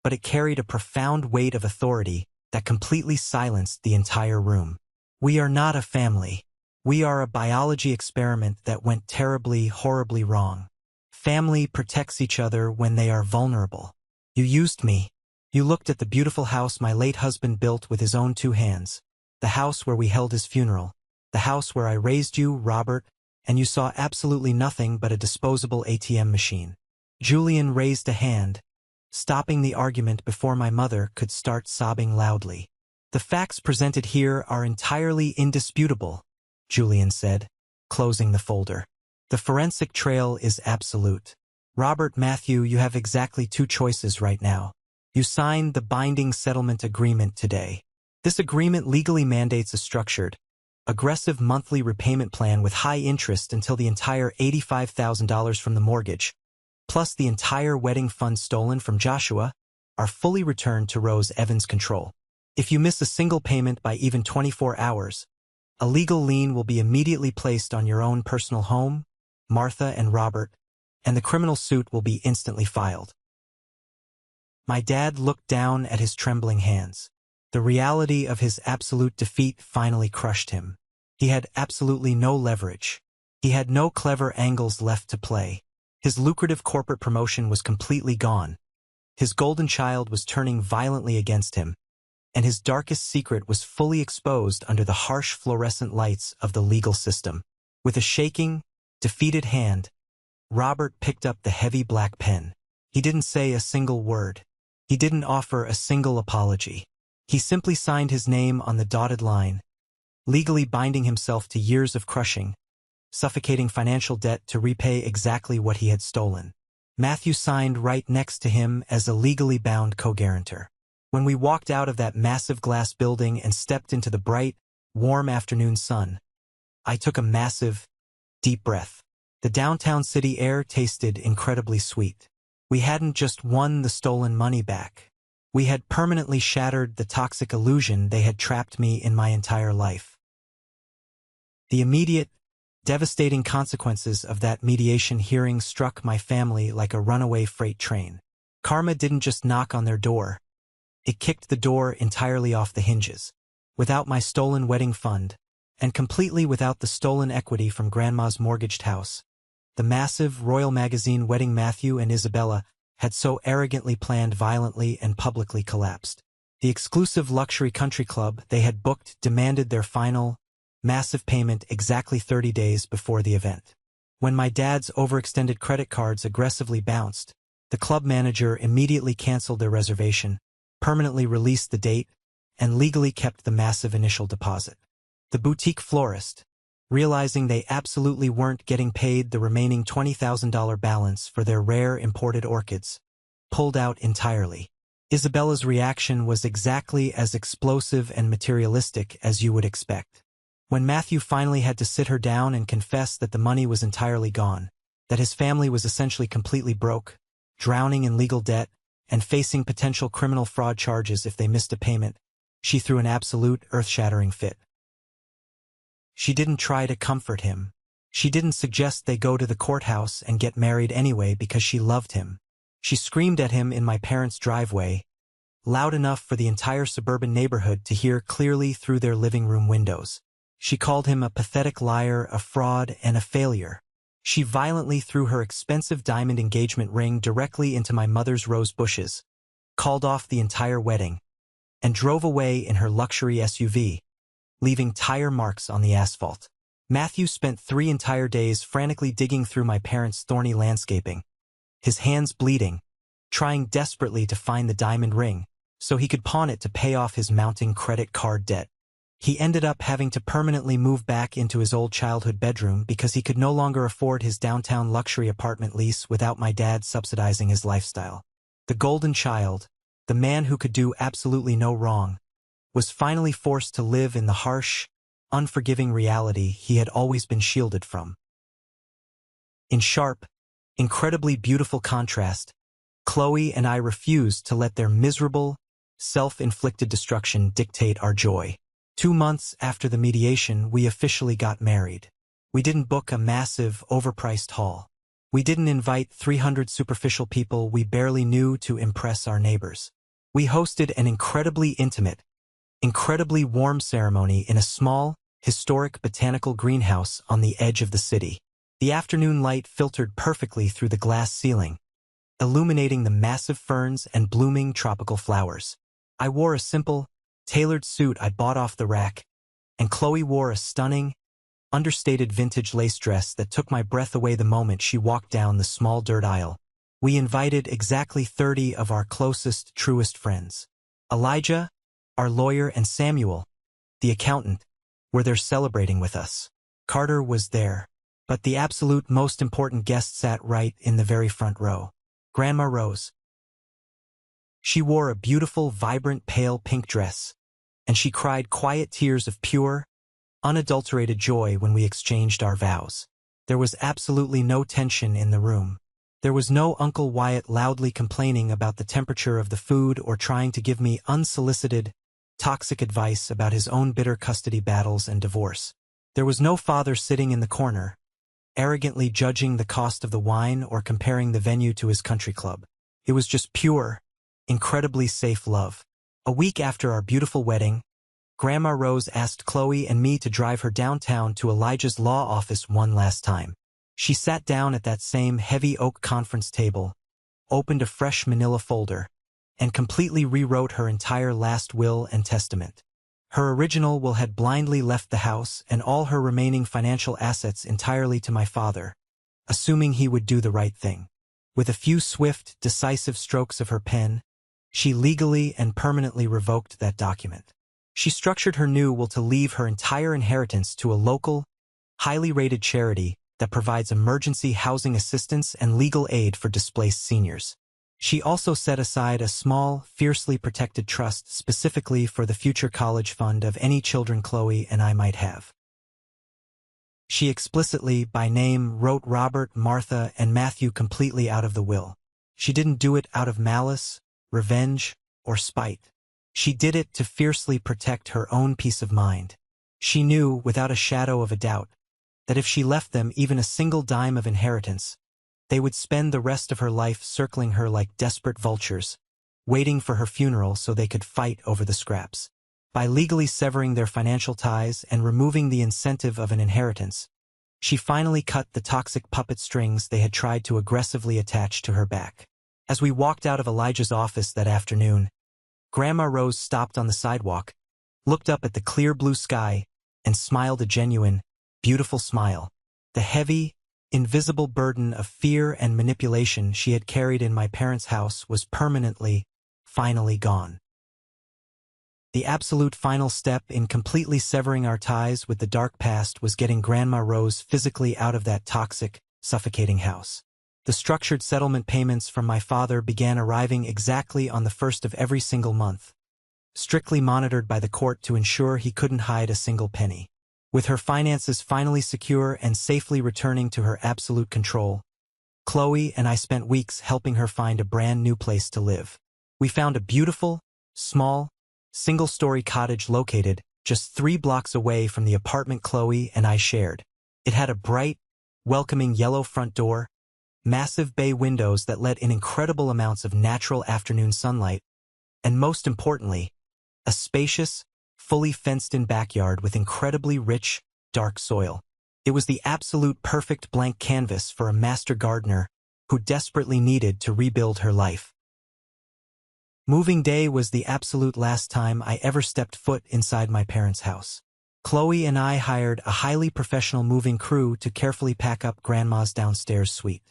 but it carried a profound weight of authority that completely silenced the entire room. We are not a family. We are a biology experiment that went terribly, horribly wrong. Family protects each other when they are vulnerable. You used me. You looked at the beautiful house my late husband built with his own 2 hands, the house where we held his funeral, the house where I raised you, Robert, and you saw absolutely nothing but a disposable ATM machine. Julian raised a hand, stopping the argument before my mother could start sobbing loudly. The facts presented here are entirely indisputable, Julian said, closing the folder. The forensic trail is absolute. Robert Matthew, you have exactly 2 choices right now. You signed the binding settlement agreement today. This agreement legally mandates a structured, aggressive monthly repayment plan with high interest until the entire $85,000 from the mortgage, plus the entire wedding fund stolen from Joshua, are fully returned to Rose Evans' control. If you miss a single payment by even 24 hours, a legal lien will be immediately placed on your own personal home, Martha and Robert, and the criminal suit will be instantly filed. My dad looked down at his trembling hands. The reality of his absolute defeat finally crushed him. He had absolutely no leverage. He had no clever angles left to play. His lucrative corporate promotion was completely gone. His golden child was turning violently against him, and his darkest secret was fully exposed under the harsh fluorescent lights of the legal system. With a shaking, defeated hand, Robert picked up the heavy black pen. He didn't say a single word. He didn't offer a single apology. He simply signed his name on the dotted line, legally binding himself to years of crushing, suffocating financial debt to repay exactly what he had stolen. Matthew signed right next to him as a legally bound co-guarantor. When we walked out of that massive glass building and stepped into the bright, warm afternoon sun, I took a massive, deep breath. The downtown city air tasted incredibly sweet. We hadn't just won the stolen money back. We had permanently shattered the toxic illusion they had trapped me in my entire life. The immediate, devastating consequences of that mediation hearing struck my family like a runaway freight train. Karma didn't just knock on their door. It kicked the door entirely off the hinges. Without my stolen wedding fund, and completely without the stolen equity from Grandma's mortgaged house, the massive Royal Magazine wedding Matthew and Isabella had so arrogantly planned violently and publicly collapsed. The exclusive luxury country club they had booked demanded their final, massive payment exactly 30 days before the event. When my dad's overextended credit cards aggressively bounced, the club manager immediately canceled their reservation, permanently released the date, and legally kept the massive initial deposit. The boutique florist, realizing they absolutely weren't getting paid the remaining $20,000 balance for their rare imported orchids, pulled out entirely. Isabella's reaction was exactly as explosive and materialistic as you would expect. When Matthew finally had to sit her down and confess that the money was entirely gone, that his family was essentially completely broke, drowning in legal debt, and facing potential criminal fraud charges if they missed a payment, she threw an absolute earth-shattering fit. She didn't try to comfort him. She didn't suggest they go to the courthouse and get married anyway because she loved him. She screamed at him in my parents' driveway, loud enough for the entire suburban neighborhood to hear clearly through their living room windows. She called him a pathetic liar, a fraud, and a failure. She violently threw her expensive diamond engagement ring directly into my mother's rose bushes, called off the entire wedding, and drove away in her luxury SUV, leaving tire marks on the asphalt. Matthew spent 3 entire days frantically digging through my parents' thorny landscaping, his hands bleeding, trying desperately to find the diamond ring so he could pawn it to pay off his mounting credit card debt. He ended up having to permanently move back into his old childhood bedroom because he could no longer afford his downtown luxury apartment lease without my dad subsidizing his lifestyle. The golden child, the man who could do absolutely no wrong, was finally forced to live in the harsh, unforgiving reality he had always been shielded from. In sharp, incredibly beautiful contrast, Chloe and I refused to let their miserable, self-inflicted destruction dictate our joy. 2 months after the mediation, we officially got married. We didn't book a massive, overpriced hall. We didn't invite 300 superficial people we barely knew to impress our neighbors. We hosted an incredibly intimate, incredibly warm ceremony in a small, historic botanical greenhouse on the edge of the city. The afternoon light filtered perfectly through the glass ceiling, illuminating the massive ferns and blooming tropical flowers. I wore a simple, tailored suit I bought off the rack, and Chloe wore a stunning, understated vintage lace dress that took my breath away the moment she walked down the small dirt aisle. We invited exactly 30 of our closest, truest friends. Elijah, our lawyer, and Samuel, the accountant, were there celebrating with us. Carter was there, but the absolute most important guest sat right in the very front row. Grandma Rose. She wore a beautiful, vibrant, pale pink dress, and she cried quiet tears of pure, unadulterated joy when we exchanged our vows. There was absolutely no tension in the room. There was no Uncle Wyatt loudly complaining about the temperature of the food or trying to give me unsolicited, toxic advice about his own bitter custody battles and divorce. There was no father sitting in the corner, arrogantly judging the cost of the wine or comparing the venue to his country club. It was just pure, incredibly safe love. A week after our beautiful wedding, Grandma Rose asked Chloe and me to drive her downtown to Elijah's law office one last time. She sat down at that same heavy oak conference table, opened a fresh manila folder, and completely rewrote her entire last will and testament. Her original will had blindly left the house and all her remaining financial assets entirely to my father, assuming he would do the right thing. With a few swift, decisive strokes of her pen, she legally and permanently revoked that document. She structured her new will to leave her entire inheritance to a local, highly rated charity that provides emergency housing assistance and legal aid for displaced seniors. She also set aside a small, fiercely protected trust specifically for the future college fund of any children Chloe and I might have. She explicitly, by name, wrote Robert, Martha, and Matthew completely out of the will. She didn't do it out of malice, revenge, or spite. She did it to fiercely protect her own peace of mind. She knew, without a shadow of a doubt, that if she left them even a single dime of inheritance, they would spend the rest of her life circling her like desperate vultures, waiting for her funeral so they could fight over the scraps. By legally severing their financial ties and removing the incentive of an inheritance, she finally cut the toxic puppet strings they had tried to aggressively attach to her back. As we walked out of Elijah's office that afternoon, Grandma Rose stopped on the sidewalk, looked up at the clear blue sky, and smiled a genuine, beautiful smile. The heavy, invisible burden of fear and manipulation she had carried in my parents' house was permanently, finally gone. The absolute final step in completely severing our ties with the dark past was getting Grandma Rose physically out of that toxic, suffocating house. The structured settlement payments from my father began arriving exactly on the first of every single month, strictly monitored by the court to ensure he couldn't hide a single penny. With her finances finally secure and safely returning to her absolute control, Chloe and I spent weeks helping her find a brand new place to live. We found a beautiful, small, single-story cottage located just 3 blocks away from the apartment Chloe and I shared. It had a bright, welcoming yellow front door, massive bay windows that let in incredible amounts of natural afternoon sunlight, and most importantly, a spacious, fully fenced-in backyard with incredibly rich, dark soil. It was the absolute perfect blank canvas for a master gardener who desperately needed to rebuild her life. Moving day was the absolute last time I ever stepped foot inside my parents' house. Chloe and I hired a highly professional moving crew to carefully pack up Grandma's downstairs suite.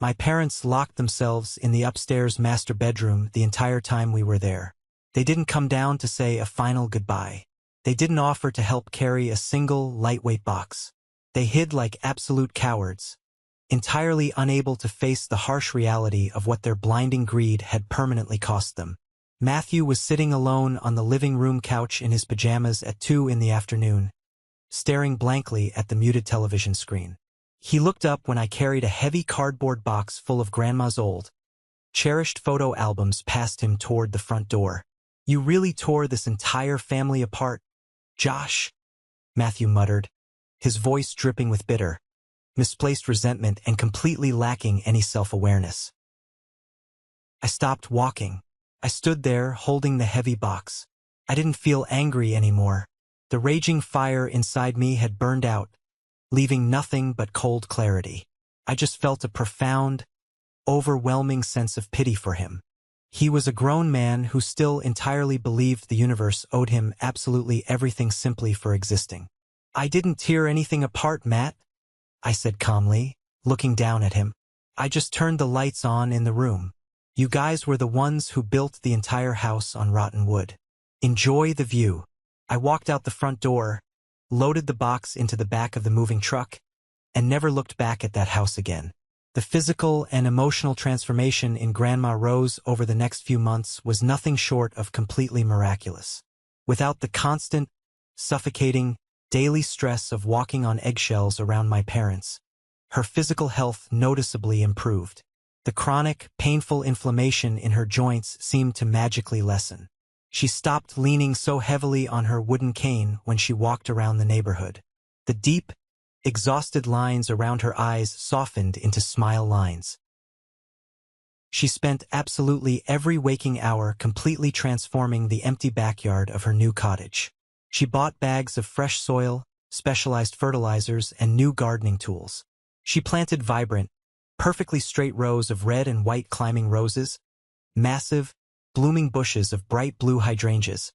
My parents locked themselves in the upstairs master bedroom the entire time we were there. They didn't come down to say a final goodbye. They didn't offer to help carry a single lightweight box. They hid like absolute cowards, entirely unable to face the harsh reality of what their blinding greed had permanently cost them. Matthew was sitting alone on the living room couch in his pajamas at 2 in the afternoon, staring blankly at the muted television screen. He looked up when I carried a heavy cardboard box full of Grandma's old, cherished photo albums past him toward the front door. "You really tore this entire family apart, Josh," Matthew muttered, his voice dripping with bitter, misplaced resentment, and completely lacking any self-awareness. I stopped walking. I stood there, holding the heavy box. I didn't feel angry anymore. The raging fire inside me had burned out, leaving nothing but cold clarity. I just felt a profound, overwhelming sense of pity for him. He was a grown man who still entirely believed the universe owed him absolutely everything simply for existing. "I didn't tear anything apart, Matt," I said calmly, looking down at him. "I just turned the lights on in the room. You guys were the ones who built the entire house on rotten wood. Enjoy the view." I walked out the front door, loaded the box into the back of the moving truck, and never looked back at that house again. The physical and emotional transformation in Grandma Rose over the next few months was nothing short of completely miraculous. Without the constant, suffocating, daily stress of walking on eggshells around my parents, her physical health noticeably improved. The chronic, painful inflammation in her joints seemed to magically lessen. She stopped leaning so heavily on her wooden cane when she walked around the neighborhood. The deep, exhausted lines around her eyes softened into smile lines. She spent absolutely every waking hour completely transforming the empty backyard of her new cottage. She bought bags of fresh soil, specialized fertilizers, and new gardening tools. She planted vibrant, perfectly straight rows of red and white climbing roses, massive, blooming bushes of bright blue hydrangeas,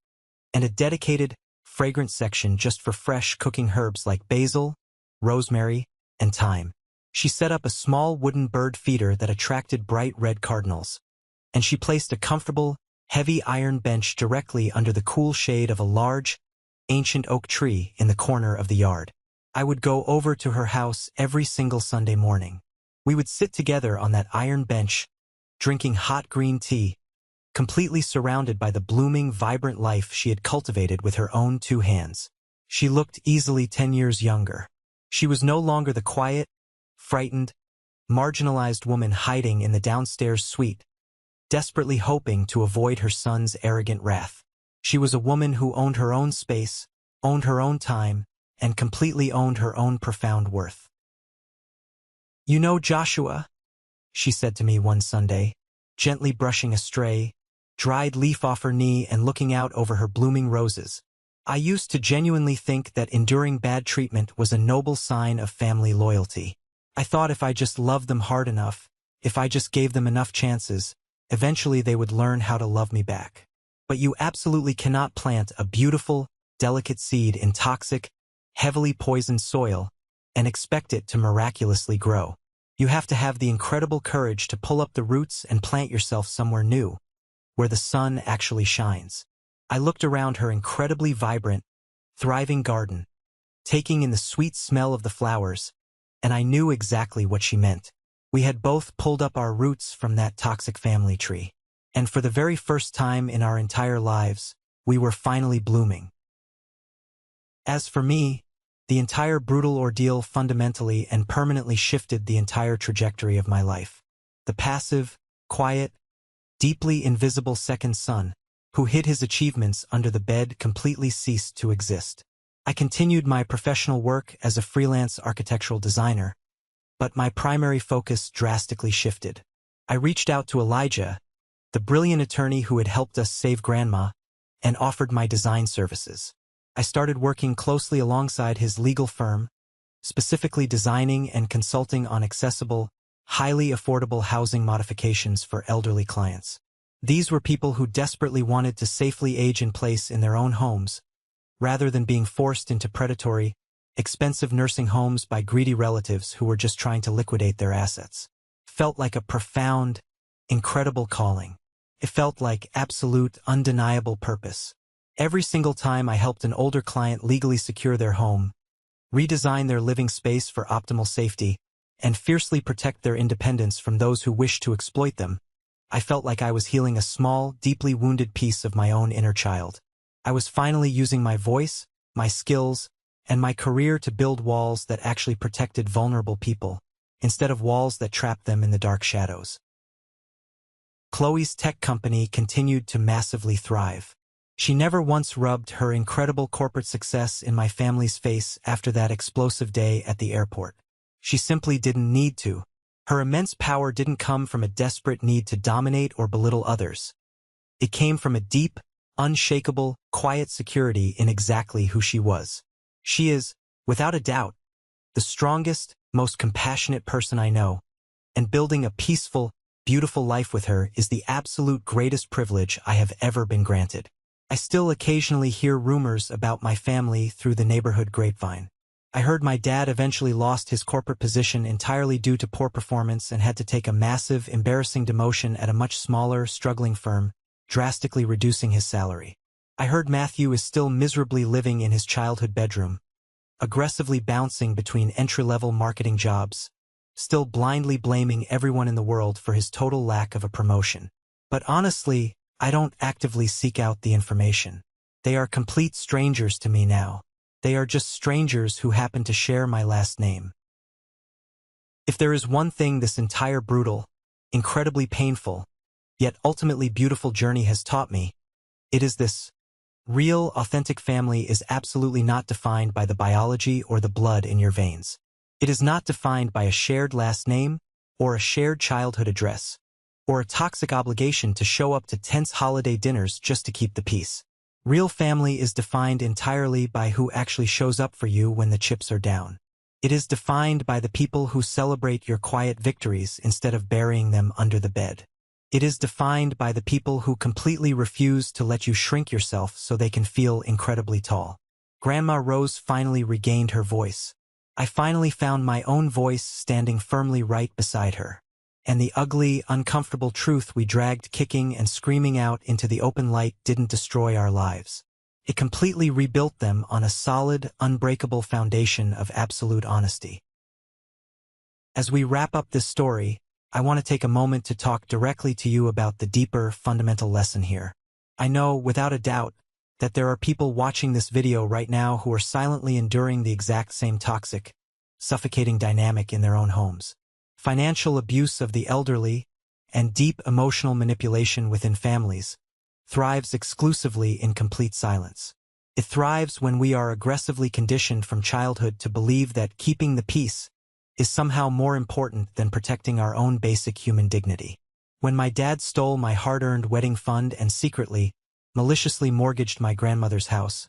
and a dedicated, fragrant section just for fresh cooking herbs like basil, rosemary, and thyme. She set up a small wooden bird feeder that attracted bright red cardinals, and she placed a comfortable, heavy iron bench directly under the cool shade of a large, ancient oak tree in the corner of the yard. I would go over to her house every single Sunday morning. We would sit together on that iron bench, drinking hot green tea, completely surrounded by the blooming, vibrant life she had cultivated with her own 2 hands. She looked easily 10 years younger. She was no longer the quiet, frightened, marginalized woman hiding in the downstairs suite, desperately hoping to avoid her son's arrogant wrath. She was a woman who owned her own space, owned her own time, and completely owned her own profound worth. "You know, Joshua," she said to me one Sunday, gently brushing a stray, dried leaf off her knee and looking out over her blooming roses, "I used to genuinely think that enduring bad treatment was a noble sign of family loyalty. I thought if I just loved them hard enough, if I just gave them enough chances, eventually they would learn how to love me back. But you absolutely cannot plant a beautiful, delicate seed in toxic, heavily poisoned soil and expect it to miraculously grow. You have to have the incredible courage to pull up the roots and plant yourself somewhere new, where the sun actually shines." I looked around her incredibly vibrant, thriving garden, taking in the sweet smell of the flowers, and I knew exactly what she meant. We had both pulled up our roots from that toxic family tree, and for the very first time in our entire lives, we were finally blooming. As for me, the entire brutal ordeal fundamentally and permanently shifted the entire trajectory of my life. The passive, quiet, deeply invisible second son, who hid his achievements under the bed, completely ceased to exist. I continued my professional work as a freelance architectural designer, but my primary focus drastically shifted. I reached out to Elijah, the brilliant attorney who had helped us save Grandma, and offered my design services. I started working closely alongside his legal firm, specifically designing and consulting on accessible, highly affordable housing modifications for elderly clients. These were people who desperately wanted to safely age in place in their own homes, rather than being forced into predatory, expensive nursing homes by greedy relatives who were just trying to liquidate their assets. Felt like a profound, incredible calling. It felt like absolute, undeniable purpose. Every single time I helped an older client legally secure their home, redesign their living space for optimal safety, and fiercely protect their independence from those who wished to exploit them, I felt like I was healing a small, deeply wounded piece of my own inner child. I was finally using my voice, my skills, and my career to build walls that actually protected vulnerable people, instead of walls that trapped them in the dark shadows. Chloe's tech company continued to massively thrive. She never once rubbed her incredible corporate success in my family's face after that explosive day at the airport. She simply didn't need to. Her immense power didn't come from a desperate need to dominate or belittle others. It came from a deep, unshakable, quiet security in exactly who she was. She is, without a doubt, the strongest, most compassionate person I know, and building a peaceful, beautiful life with her is the absolute greatest privilege I have ever been granted. I still occasionally hear rumors about my family through the neighborhood grapevine. I heard my dad eventually lost his corporate position entirely due to poor performance and had to take a massive, embarrassing demotion at a much smaller, struggling firm, drastically reducing his salary. I heard Matthew is still miserably living in his childhood bedroom, aggressively bouncing between entry-level marketing jobs, still blindly blaming everyone in the world for his total lack of a promotion. But honestly, I don't actively seek out the information. They are complete strangers to me now. They are just strangers who happen to share my last name. If there is one thing this entire brutal, incredibly painful, yet ultimately beautiful journey has taught me, it is this. Real, authentic family is absolutely not defined by the biology or the blood in your veins. It is not defined by a shared last name, or a shared childhood address, or a toxic obligation to show up to tense holiday dinners just to keep the peace. Real family is defined entirely by who actually shows up for you when the chips are down. It is defined by the people who celebrate your quiet victories instead of burying them under the bed. It is defined by the people who completely refuse to let you shrink yourself so they can feel incredibly tall. Grandma Rose finally regained her voice. I finally found my own voice standing firmly right beside her. And the ugly, uncomfortable truth we dragged kicking and screaming out into the open light didn't destroy our lives. It completely rebuilt them on a solid, unbreakable foundation of absolute honesty. As we wrap up this story, I want to take a moment to talk directly to you about the deeper, fundamental lesson here. I know, without a doubt, that there are people watching this video right now who are silently enduring the exact same toxic, suffocating dynamic in their own homes. Financial abuse of the elderly and deep emotional manipulation within families thrives exclusively in complete silence. It thrives when we are aggressively conditioned from childhood to believe that keeping the peace is somehow more important than protecting our own basic human dignity. When my dad stole my hard-earned wedding fund and secretly, maliciously mortgaged my grandmother's house,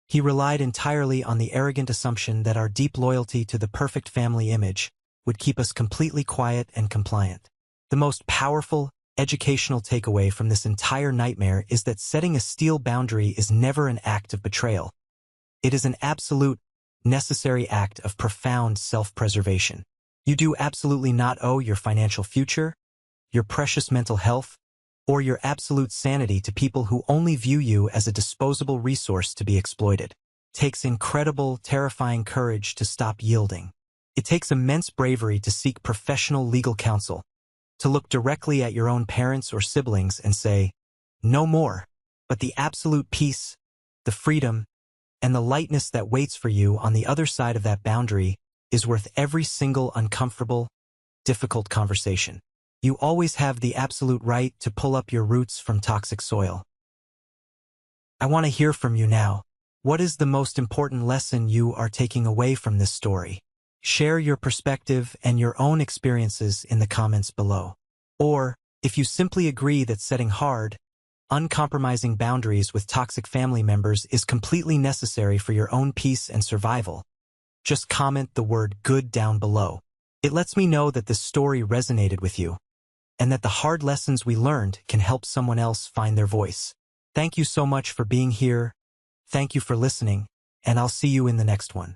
he relied entirely on the arrogant assumption that our deep loyalty to the perfect family image would keep us completely quiet and compliant. The most powerful, educational takeaway from this entire nightmare is that setting a steel boundary is never an act of betrayal. It is an absolute, necessary act of profound self-preservation. You do absolutely not owe your financial future, your precious mental health, or your absolute sanity to people who only view you as a disposable resource to be exploited. It takes incredible, terrifying courage to stop yielding. It takes immense bravery to seek professional legal counsel, to look directly at your own parents or siblings and say, no more. But the absolute peace, the freedom, and the lightness that waits for you on the other side of that boundary is worth every single uncomfortable, difficult conversation. You always have the absolute right to pull up your roots from toxic soil. I want to hear from you now. What is the most important lesson you are taking away from this story? Share your perspective and your own experiences in the comments below. Or, if you simply agree that setting hard, uncompromising boundaries with toxic family members is completely necessary for your own peace and survival, just comment the word good down below. It lets me know that this story resonated with you, and that the hard lessons we learned can help someone else find their voice. Thank you so much for being here. Thank you for listening, and I'll see you in the next one.